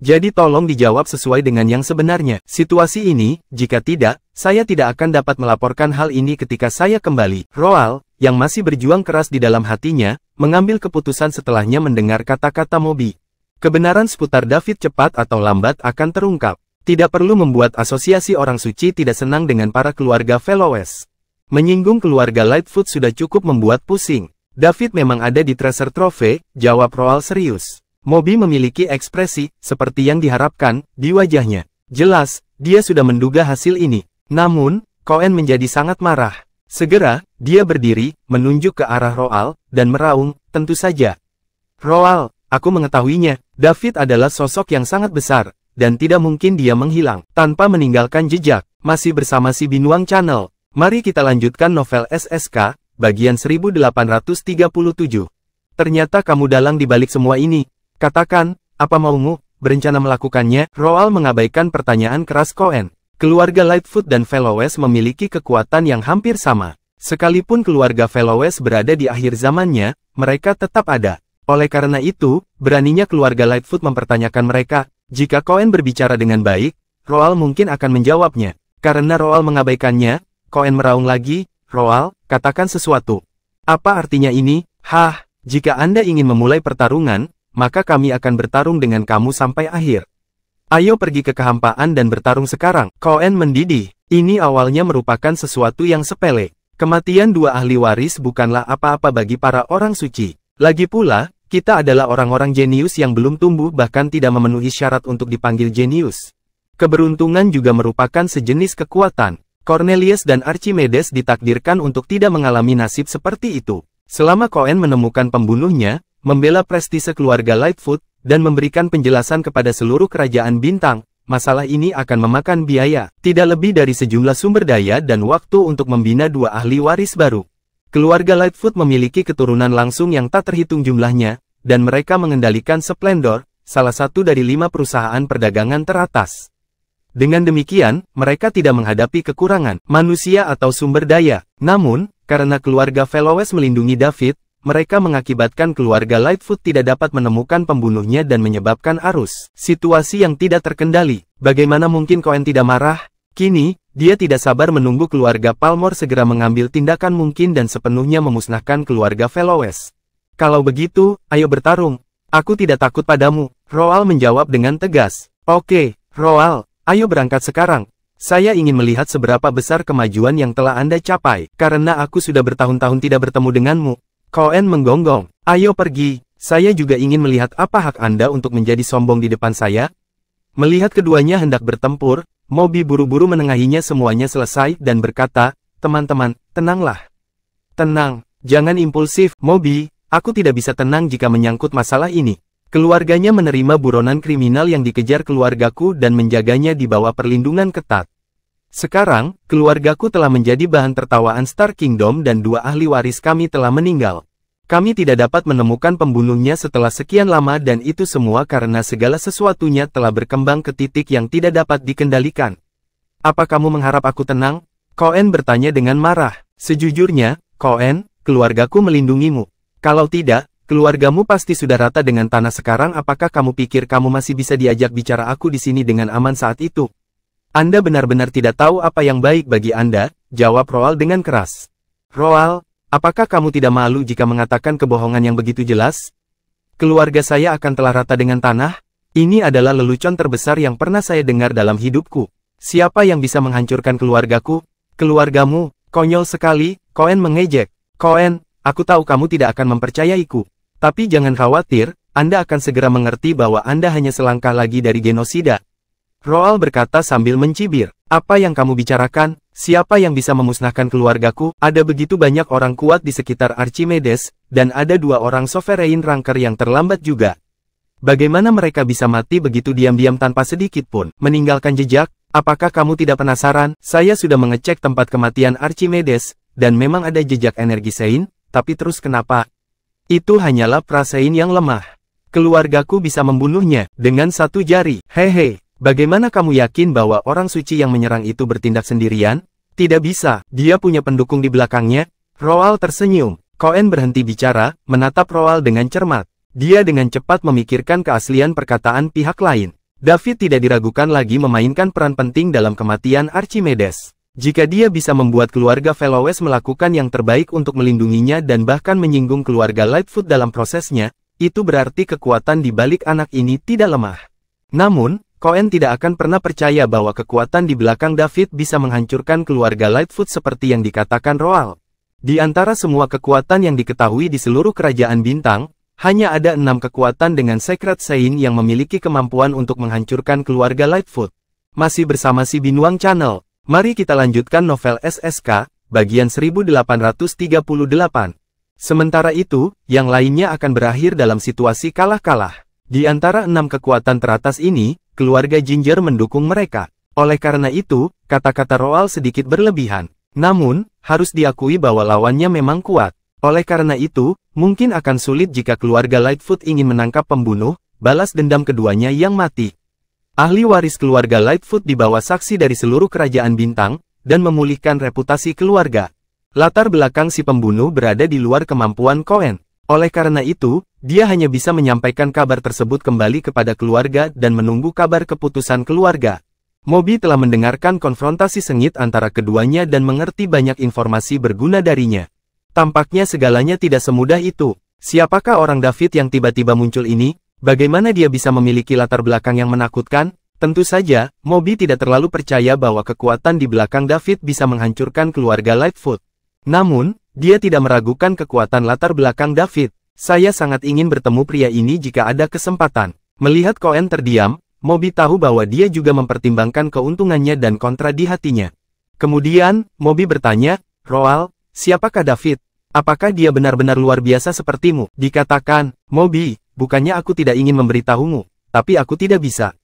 [SPEAKER 1] Jadi tolong dijawab sesuai dengan yang sebenarnya. Situasi ini, jika tidak, saya tidak akan dapat melaporkan hal ini ketika saya kembali. Roal, yang masih berjuang keras di dalam hatinya, mengambil keputusan setelahnya mendengar kata-kata Moby. Kebenaran seputar David cepat atau lambat akan terungkap. Tidak perlu membuat asosiasi orang suci tidak senang dengan para keluarga Fellows. Menyinggung keluarga Lightfoot sudah cukup membuat pusing. David memang ada di Treasure Trove, jawab Roal serius. Moby memiliki ekspresi, seperti yang diharapkan, di wajahnya. Jelas, dia sudah menduga hasil ini. Namun, Cohen menjadi sangat marah. Segera, dia berdiri, menunjuk ke arah Roal, dan meraung, tentu saja. Roal, aku mengetahuinya, David adalah sosok yang sangat besar, dan tidak mungkin dia menghilang, tanpa meninggalkan jejak. Masih bersama si Binuang Channel. Mari kita lanjutkan novel SSK, bagian 1837. Ternyata kamu dalang di balik semua ini. Katakan, apa maumu, berencana melakukannya? Roal mengabaikan pertanyaan keras Cohen. Keluarga Lightfoot dan Fellows memiliki kekuatan yang hampir sama. Sekalipun keluarga Fellows berada di akhir zamannya, mereka tetap ada. Oleh karena itu, beraninya keluarga Lightfoot mempertanyakan mereka. Jika Cohen berbicara dengan baik, Roal mungkin akan menjawabnya. Karena Roal mengabaikannya, Cohen meraung lagi. Roal, katakan sesuatu. Apa artinya ini? Hah, jika Anda ingin memulai pertarungan, maka kami akan bertarung dengan kamu sampai akhir. Ayo pergi ke kehampaan dan bertarung sekarang. Cohen mendidih. Ini awalnya merupakan sesuatu yang sepele. Kematian dua ahli waris bukanlah apa-apa bagi para orang suci. Lagi pula, kita adalah orang-orang jenius yang belum tumbuh bahkan tidak memenuhi syarat untuk dipanggil jenius. Keberuntungan juga merupakan sejenis kekuatan. Cornelius dan Archimedes ditakdirkan untuk tidak mengalami nasib seperti itu. Selama Cohen menemukan pembunuhnya, membela prestise keluarga Lightfoot, dan memberikan penjelasan kepada seluruh kerajaan bintang, masalah ini akan memakan biaya, tidak lebih dari sejumlah sumber daya dan waktu untuk membina dua ahli waris baru. Keluarga Lightfoot memiliki keturunan langsung yang tak terhitung jumlahnya, dan mereka mengendalikan Splendor, salah satu dari 5 perusahaan perdagangan teratas. Dengan demikian, mereka tidak menghadapi kekurangan manusia atau sumber daya. Namun, karena keluarga Fellows melindungi David, mereka mengakibatkan keluarga Lightfoot tidak dapat menemukan pembunuhnya dan menyebabkan arus situasi yang tidak terkendali. Bagaimana mungkin Cohen tidak marah? Kini, dia tidak sabar menunggu keluarga Palmore segera mengambil tindakan mungkin dan sepenuhnya memusnahkan keluarga Fellows. Kalau begitu, ayo bertarung. Aku tidak takut padamu, Roal menjawab dengan tegas. Oke, Roal, ayo berangkat sekarang. Saya ingin melihat seberapa besar kemajuan yang telah Anda capai, karena aku sudah bertahun-tahun tidak bertemu denganmu. Cohen menggonggong. Ayo pergi, saya juga ingin melihat apa hak Anda untuk menjadi sombong di depan saya. Melihat keduanya hendak bertempur, Moby buru-buru menengahinya semuanya selesai dan berkata, teman-teman, tenanglah. Tenang, jangan impulsif, Moby, aku tidak bisa tenang jika menyangkut masalah ini. Keluarganya menerima buronan kriminal yang dikejar keluargaku dan menjaganya di bawah perlindungan ketat. Sekarang, keluargaku telah menjadi bahan tertawaan Star Kingdom dan dua ahli waris kami telah meninggal. Kami tidak dapat menemukan pembunuhnya setelah sekian lama dan itu semua karena segala sesuatunya telah berkembang ke titik yang tidak dapat dikendalikan. Apa kamu mengharap aku tenang? Cohen bertanya dengan marah. Sejujurnya, Cohen, keluargaku melindungimu. Kalau tidak, keluargamu pasti sudah rata dengan tanah sekarang. Apakah kamu pikir kamu masih bisa diajak bicara aku di sini dengan aman saat itu? Anda benar-benar tidak tahu apa yang baik bagi Anda, jawab Roal dengan keras. Roal, apakah kamu tidak malu jika mengatakan kebohongan yang begitu jelas? Keluarga saya akan telah rata dengan tanah? Ini adalah lelucon terbesar yang pernah saya dengar dalam hidupku. Siapa yang bisa menghancurkan keluargaku? Keluargamu, konyol sekali, Cohen mengejek. Cohen, aku tahu kamu tidak akan mempercayaiku. Tapi jangan khawatir, Anda akan segera mengerti bahwa Anda hanya selangkah lagi dari genosida. Roal berkata sambil mencibir. Apa yang kamu bicarakan? Siapa yang bisa memusnahkan keluargaku? Ada begitu banyak orang kuat di sekitar Archimedes, dan ada 2 orang Sovereign Ranker yang terlambat juga. Bagaimana mereka bisa mati begitu diam-diam tanpa sedikit pun meninggalkan jejak? Apakah kamu tidak penasaran? Saya sudah mengecek tempat kematian Archimedes, dan memang ada jejak energi Sein, tapi terus kenapa? Itu hanyalah prasein yang lemah. Keluargaku bisa membunuhnya dengan 1 jari. Hehe. Bagaimana kamu yakin bahwa orang suci yang menyerang itu bertindak sendirian? Tidak bisa, dia punya pendukung di belakangnya. Roal tersenyum. Cohen berhenti bicara, menatap Roal dengan cermat. Dia dengan cepat memikirkan keaslian perkataan pihak lain. David tidak diragukan lagi memainkan peran penting dalam kematian Archimedes. Jika dia bisa membuat keluarga Fellowes melakukan yang terbaik untuk melindunginya dan bahkan menyinggung keluarga Lightfoot dalam prosesnya, itu berarti kekuatan di balik anak ini tidak lemah. Namun, Cohen tidak akan pernah percaya bahwa kekuatan di belakang David bisa menghancurkan keluarga Lightfoot seperti yang dikatakan Roald. Di antara semua kekuatan yang diketahui di seluruh kerajaan bintang, hanya ada 6 kekuatan dengan Sacred Sein yang memiliki kemampuan untuk menghancurkan keluarga Lightfoot. Masih bersama si Binuang Channel, mari kita lanjutkan novel SSK, bagian 1838. Sementara itu, yang lainnya akan berakhir dalam situasi kalah-kalah. Di antara 6 kekuatan teratas ini, keluarga Ginger mendukung mereka. Oleh karena itu, kata-kata Roald sedikit berlebihan. Namun, harus diakui bahwa lawannya memang kuat. Oleh karena itu, mungkin akan sulit jika keluarga Lightfoot ingin menangkap pembunuh, balas dendam keduanya yang mati. Ahli waris keluarga Lightfoot dibawa saksi dari seluruh kerajaan bintang, dan memulihkan reputasi keluarga. Latar belakang si pembunuh berada di luar kemampuan Cohen. Oleh karena itu, dia hanya bisa menyampaikan kabar tersebut kembali kepada keluarga dan menunggu kabar keputusan keluarga. Moby telah mendengarkan konfrontasi sengit antara keduanya dan mengerti banyak informasi berguna darinya. Tampaknya segalanya tidak semudah itu. Siapakah orang David yang tiba-tiba muncul ini? Bagaimana dia bisa memiliki latar belakang yang menakutkan? Tentu saja, Moby tidak terlalu percaya bahwa kekuatan di belakang David bisa menghancurkan keluarga Lightfoot. Namun, dia tidak meragukan kekuatan latar belakang David. Saya sangat ingin bertemu pria ini jika ada kesempatan. Melihat Cohen terdiam, Moby tahu bahwa dia juga mempertimbangkan keuntungannya dan kontra di hatinya. Kemudian, Moby bertanya, Roald, siapakah David? Apakah dia benar-benar luar biasa sepertimu? Dikatakan, Moby, bukannya aku tidak ingin memberitahumu, tapi aku tidak bisa.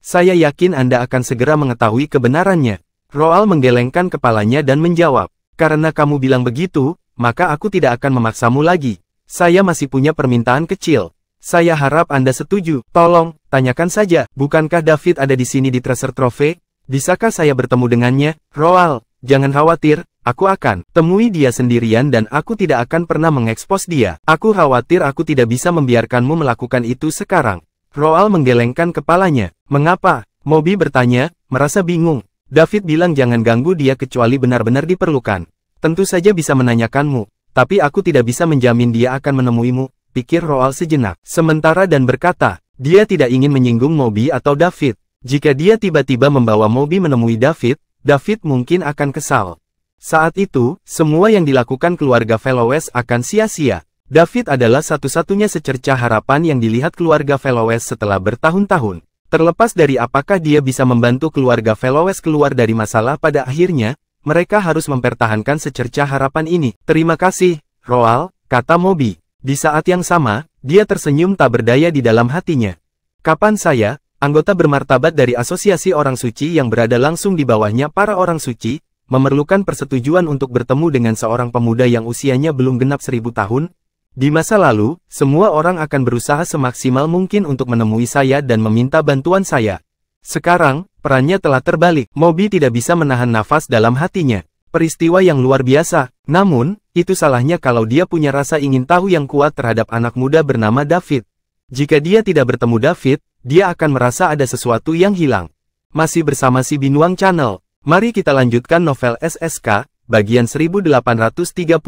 [SPEAKER 1] Saya yakin Anda akan segera mengetahui kebenarannya. Roald menggelengkan kepalanya dan menjawab, karena kamu bilang begitu, maka aku tidak akan memaksamu lagi. Saya masih punya permintaan kecil. Saya harap Anda setuju. Tolong, tanyakan saja, bukankah David ada di sini di Treasure Trove? Bisakah saya bertemu dengannya? Roald, jangan khawatir. Aku akan temui dia sendirian dan aku tidak akan pernah mengekspos dia. Aku khawatir aku tidak bisa membiarkanmu melakukan itu sekarang. Roald menggelengkan kepalanya. Mengapa? Moby bertanya, merasa bingung. David bilang jangan ganggu dia kecuali benar-benar diperlukan. Tentu saja bisa menanyakanmu, tapi aku tidak bisa menjamin dia akan menemuimu, pikir Roald sejenak. Sementara dan berkata, dia tidak ingin menyinggung Moby atau David. Jika dia tiba-tiba membawa Moby menemui David, David mungkin akan kesal. Saat itu, semua yang dilakukan keluarga Fellowes akan sia-sia. David adalah satu-satunya secercah harapan yang dilihat keluarga Fellowes setelah bertahun-tahun. Terlepas dari apakah dia bisa membantu keluarga Fellowes keluar dari masalah pada akhirnya, mereka harus mempertahankan secercah harapan ini. Terima kasih, Roald, kata Moby. Di saat yang sama, dia tersenyum tak berdaya di dalam hatinya. Kapan saya, anggota bermartabat dari Asosiasi Orang Suci yang berada langsung di bawahnya para orang suci, memerlukan persetujuan untuk bertemu dengan seorang pemuda yang usianya belum genap 1000 tahun? Di masa lalu, semua orang akan berusaha semaksimal mungkin untuk menemui saya dan meminta bantuan saya. Sekarang, perannya telah terbalik. Moby tidak bisa menahan nafas dalam hatinya. Peristiwa yang luar biasa. Namun, itu salahnya kalau dia punya rasa ingin tahu yang kuat terhadap anak muda bernama David. Jika dia tidak bertemu David, dia akan merasa ada sesuatu yang hilang. Masih bersama si Binuang Channel. Mari kita lanjutkan novel SSK, bagian 1839.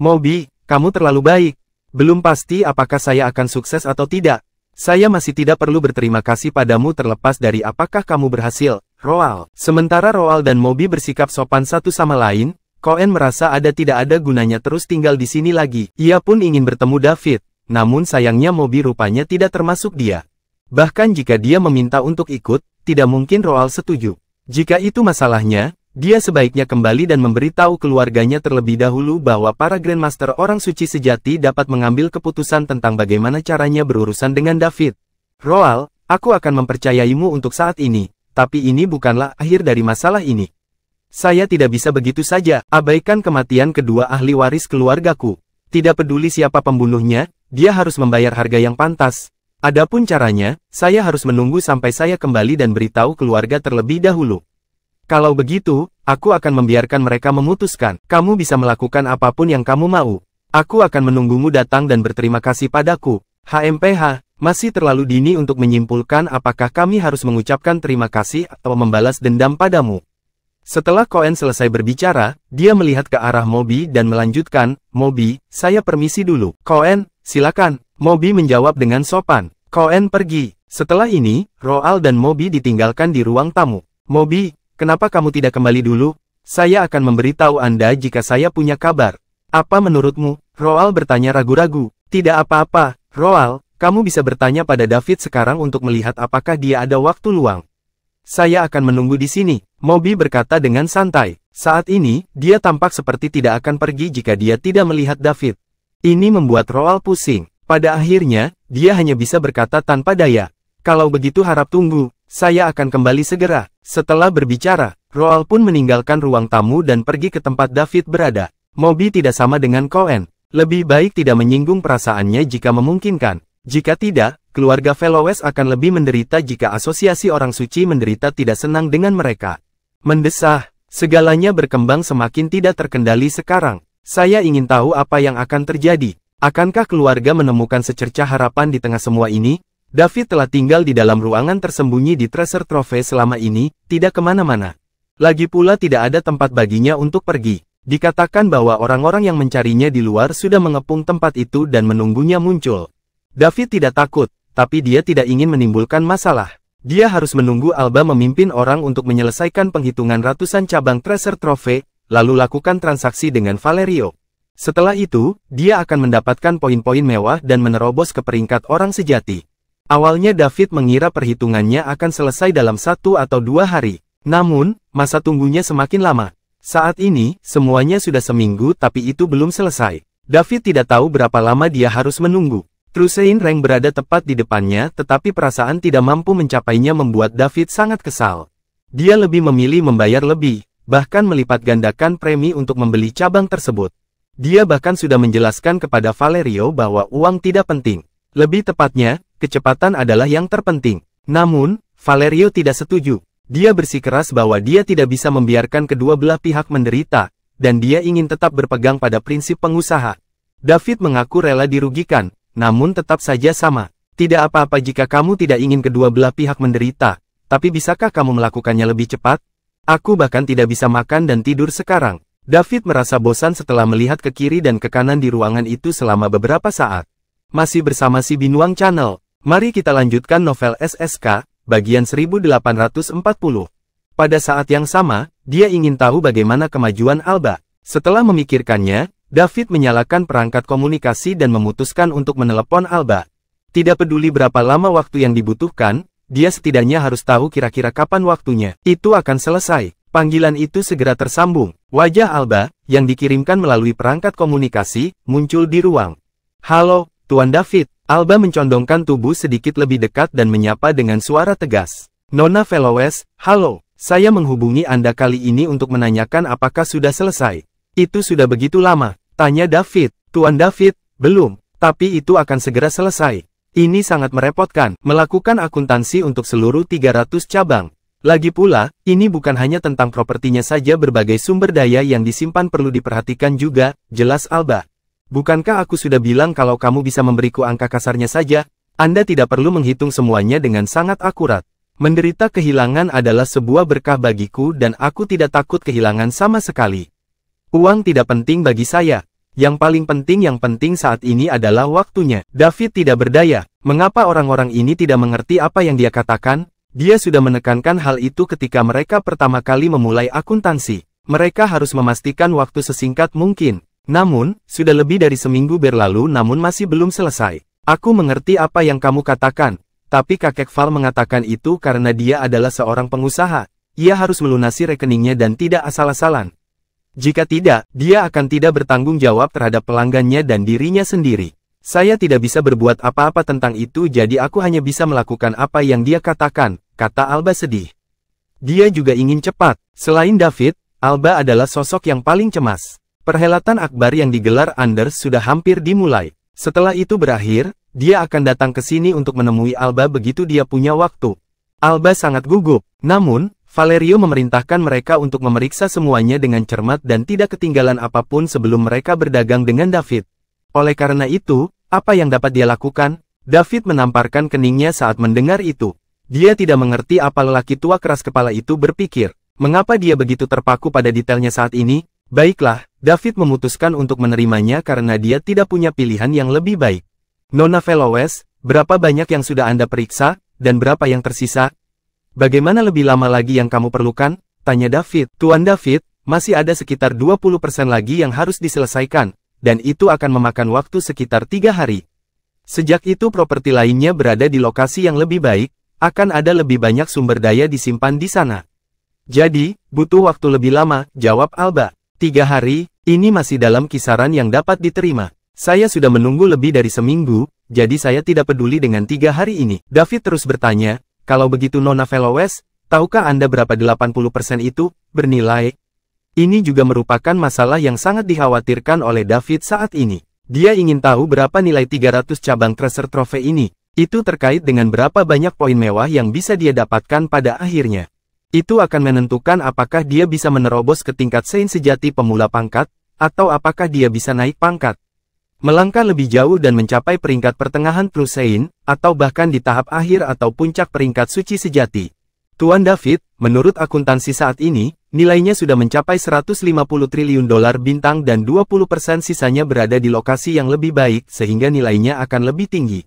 [SPEAKER 1] Moby, kamu terlalu baik. Belum pasti apakah saya akan sukses atau tidak. Saya masih tidak perlu berterima kasih padamu terlepas dari apakah kamu berhasil, Roald. Sementara Roald dan Moby bersikap sopan satu sama lain, Cohen merasa tidak ada gunanya terus tinggal di sini lagi. Ia pun ingin bertemu David, namun sayangnya Moby rupanya tidak termasuk dia. Bahkan jika dia meminta untuk ikut, tidak mungkin Roald setuju. Jika itu masalahnya, dia sebaiknya kembali dan memberitahu keluarganya terlebih dahulu bahwa para Grandmaster Orang Suci sejati dapat mengambil keputusan tentang bagaimana caranya berurusan dengan David. Roald, aku akan mempercayaimu untuk saat ini, tapi ini bukanlah akhir dari masalah ini. Saya tidak bisa begitu saja abaikan kematian kedua ahli waris keluargaku. Tidak peduli siapa pembunuhnya, dia harus membayar harga yang pantas. Adapun caranya, saya harus menunggu sampai saya kembali dan beritahu keluarga terlebih dahulu. Kalau begitu, aku akan membiarkan mereka memutuskan. Kamu bisa melakukan apapun yang kamu mau. Aku akan menunggumu datang dan berterima kasih padaku. HMPH, masih terlalu dini untuk menyimpulkan apakah kami harus mengucapkan terima kasih atau membalas dendam padamu. Setelah Cohen selesai berbicara, dia melihat ke arah Moby dan melanjutkan, Moby, saya permisi dulu. Cohen, silakan. Moby menjawab dengan sopan. Cohen pergi. Setelah ini, Roald dan Moby ditinggalkan di ruang tamu. Moby, kenapa kamu tidak kembali dulu? Saya akan memberitahu Anda jika saya punya kabar. Apa menurutmu? Roald bertanya ragu-ragu. Tidak apa-apa, Roald, kamu bisa bertanya pada David sekarang untuk melihat apakah dia ada waktu luang. Saya akan menunggu di sini, Moby berkata dengan santai. Saat ini, dia tampak seperti tidak akan pergi jika dia tidak melihat David. Ini membuat Roald pusing. Pada akhirnya, dia hanya bisa berkata tanpa daya. Kalau begitu harap tunggu, saya akan kembali segera. Setelah berbicara, Roald pun meninggalkan ruang tamu dan pergi ke tempat David berada. Moby tidak sama dengan Cohen. Lebih baik tidak menyinggung perasaannya jika memungkinkan. Jika tidak, keluarga Fellowes akan lebih menderita jika asosiasi orang suci menderita tidak senang dengan mereka. Mendesah, segalanya berkembang semakin tidak terkendali sekarang. Saya ingin tahu apa yang akan terjadi. Akankah keluarga menemukan secercah harapan di tengah semua ini? David telah tinggal di dalam ruangan tersembunyi di Treasure Trove selama ini, tidak kemana-mana. Lagi pula tidak ada tempat baginya untuk pergi. Dikatakan bahwa orang-orang yang mencarinya di luar sudah mengepung tempat itu dan menunggunya muncul. David tidak takut, tapi dia tidak ingin menimbulkan masalah. Dia harus menunggu Alba memimpin orang untuk menyelesaikan penghitungan ratusan cabang Treasure Trove, lalu lakukan transaksi dengan Valerio. Setelah itu, dia akan mendapatkan poin-poin mewah dan menerobos ke peringkat orang sejati. Awalnya David mengira perhitungannya akan selesai dalam 1 atau 2 hari. Namun, masa tunggunya semakin lama. Saat ini, semuanya sudah seminggu tapi itu belum selesai. David tidak tahu berapa lama dia harus menunggu. Trusein Rank berada tepat di depannya tetapi perasaan tidak mampu mencapainya membuat David sangat kesal. Dia lebih memilih membayar lebih, bahkan melipat gandakan premi untuk membeli cabang tersebut. Dia bahkan sudah menjelaskan kepada Valerio bahwa uang tidak penting. Lebih tepatnya, kecepatan adalah yang terpenting. Namun, Valerio tidak setuju. Dia bersikeras bahwa dia tidak bisa membiarkan kedua belah pihak menderita, dan dia ingin tetap berpegang pada prinsip pengusaha. David mengaku rela dirugikan, namun tetap saja sama. Tidak apa-apa jika kamu tidak ingin kedua belah pihak menderita, tapi bisakah kamu melakukannya lebih cepat? Aku bahkan tidak bisa makan dan tidur sekarang. David merasa bosan setelah melihat ke kiri dan ke kanan di ruangan itu selama beberapa saat. Masih bersama si Binuang Channel, mari kita lanjutkan novel SSK, bagian 1840. Pada saat yang sama, dia ingin tahu bagaimana kemajuan Alba. Setelah memikirkannya, David menyalakan perangkat komunikasi dan memutuskan untuk menelepon Alba. Tidak peduli berapa lama waktu yang dibutuhkan, dia setidaknya harus tahu kira-kira kapan waktunya itu akan selesai. Panggilan itu segera tersambung. Wajah Alba, yang dikirimkan melalui perangkat komunikasi, muncul di ruang. Halo, Tuan David. Alba mencondongkan tubuh sedikit lebih dekat dan menyapa dengan suara tegas. Nona Fellowes, halo. Saya menghubungi Anda kali ini untuk menanyakan apakah sudah selesai. Itu sudah begitu lama, tanya David. Tuan David, belum, tapi itu akan segera selesai. Ini sangat merepotkan, melakukan akuntansi untuk seluruh 300 cabang. Lagi pula, ini bukan hanya tentang propertinya saja, berbagai sumber daya yang disimpan perlu diperhatikan juga, jelas Alba. Bukankah aku sudah bilang kalau kamu bisa memberiku angka kasarnya saja? Anda tidak perlu menghitung semuanya dengan sangat akurat. Menderita kehilangan adalah sebuah berkah bagiku dan aku tidak takut kehilangan sama sekali. Uang tidak penting bagi saya. Yang paling penting saat ini adalah waktunya. David tidak berdaya. Mengapa orang-orang ini tidak mengerti apa yang dia katakan? Dia sudah menekankan hal itu ketika mereka pertama kali memulai akuntansi. Mereka harus memastikan waktu sesingkat mungkin. Namun, sudah lebih dari seminggu berlalu namun masih belum selesai. Aku mengerti apa yang kamu katakan. Tapi kakek Val mengatakan itu karena dia adalah seorang pengusaha. Ia harus melunasi rekeningnya dan tidak asal-asalan. Jika tidak, dia akan tidak bertanggung jawab terhadap pelanggannya dan dirinya sendiri. Saya tidak bisa berbuat apa-apa tentang itu jadi aku hanya bisa melakukan apa yang dia katakan, kata Alba sedih. Dia juga ingin cepat. Selain David, Alba adalah sosok yang paling cemas. Perhelatan akbar yang digelar Anders sudah hampir dimulai. Setelah itu berakhir, dia akan datang ke sini untuk menemui Alba begitu dia punya waktu. Alba sangat gugup, namun, Valerio memerintahkan mereka untuk memeriksa semuanya dengan cermat dan tidak ketinggalan apapun sebelum mereka berdagang dengan David. Oleh karena itu, apa yang dapat dia lakukan? David menamparkan keningnya saat mendengar itu. Dia tidak mengerti apa lelaki tua keras kepala itu berpikir. Mengapa dia begitu terpaku pada detailnya saat ini? Baiklah, David memutuskan untuk menerimanya karena dia tidak punya pilihan yang lebih baik. Nona Velowes, berapa banyak yang sudah Anda periksa, dan berapa yang tersisa? Bagaimana lebih lama lagi yang kamu perlukan? Tanya David. Tuan David, masih ada sekitar 20% lagi yang harus diselesaikan, dan itu akan memakan waktu sekitar 3 hari. Sejak itu properti lainnya berada di lokasi yang lebih baik, akan ada lebih banyak sumber daya disimpan di sana. Jadi, butuh waktu lebih lama, jawab Alba. 3 hari, ini masih dalam kisaran yang dapat diterima. Saya sudah menunggu lebih dari seminggu, jadi saya tidak peduli dengan 3 hari ini. David terus bertanya, kalau begitu Nona Velowes, tahukah Anda berapa 80% itu bernilai? Ini juga merupakan masalah yang sangat dikhawatirkan oleh David saat ini. Dia ingin tahu berapa nilai 300 cabang treasure trofei ini. Itu terkait dengan berapa banyak poin mewah yang bisa dia dapatkan pada akhirnya. Itu akan menentukan apakah dia bisa menerobos ke tingkat Saint sejati pemula pangkat, atau apakah dia bisa naik pangkat. Melangkah lebih jauh dan mencapai peringkat pertengahan True Saint, atau bahkan di tahap akhir atau puncak peringkat suci sejati. Tuan David, menurut akuntansi saat ini, nilainya sudah mencapai 150 triliun dolar bintang dan 20% sisanya berada di lokasi yang lebih baik sehingga nilainya akan lebih tinggi.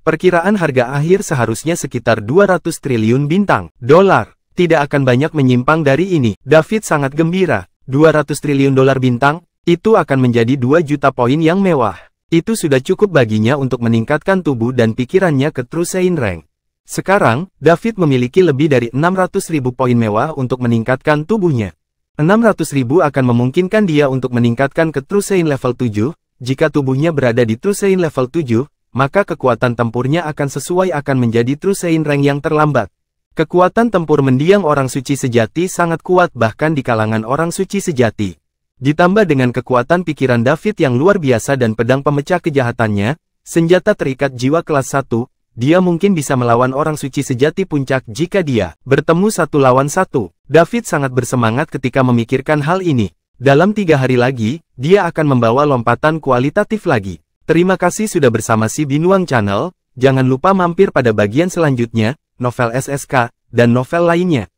[SPEAKER 1] Perkiraan harga akhir seharusnya sekitar 200 triliun bintang dolar. Tidak akan banyak menyimpang dari ini. David sangat gembira. 200 triliun dolar bintang, itu akan menjadi 2 juta poin yang mewah. Itu sudah cukup baginya untuk meningkatkan tubuh dan pikirannya ke True Saint Rank. Sekarang, David memiliki lebih dari 600.000 poin mewah untuk meningkatkan tubuhnya. 600.000 akan memungkinkan dia untuk meningkatkan ke True Saint level 7, jika tubuhnya berada di True Saint level 7, maka kekuatan tempurnya akan sesuai akan menjadi True Saint Rank yang terlambat. Kekuatan tempur mendiang orang suci sejati sangat kuat bahkan di kalangan orang suci sejati. Ditambah dengan kekuatan pikiran David yang luar biasa dan pedang pemecah kejahatannya, senjata terikat jiwa kelas 1, dia mungkin bisa melawan orang suci sejati puncak jika dia bertemu 1 lawan 1. David sangat bersemangat ketika memikirkan hal ini. Dalam 3 hari lagi, dia akan membawa lompatan kualitatif lagi. Terima kasih sudah bersama si Binuang Channel, jangan lupa mampir pada bagian selanjutnya, novel SSK, dan novel lainnya.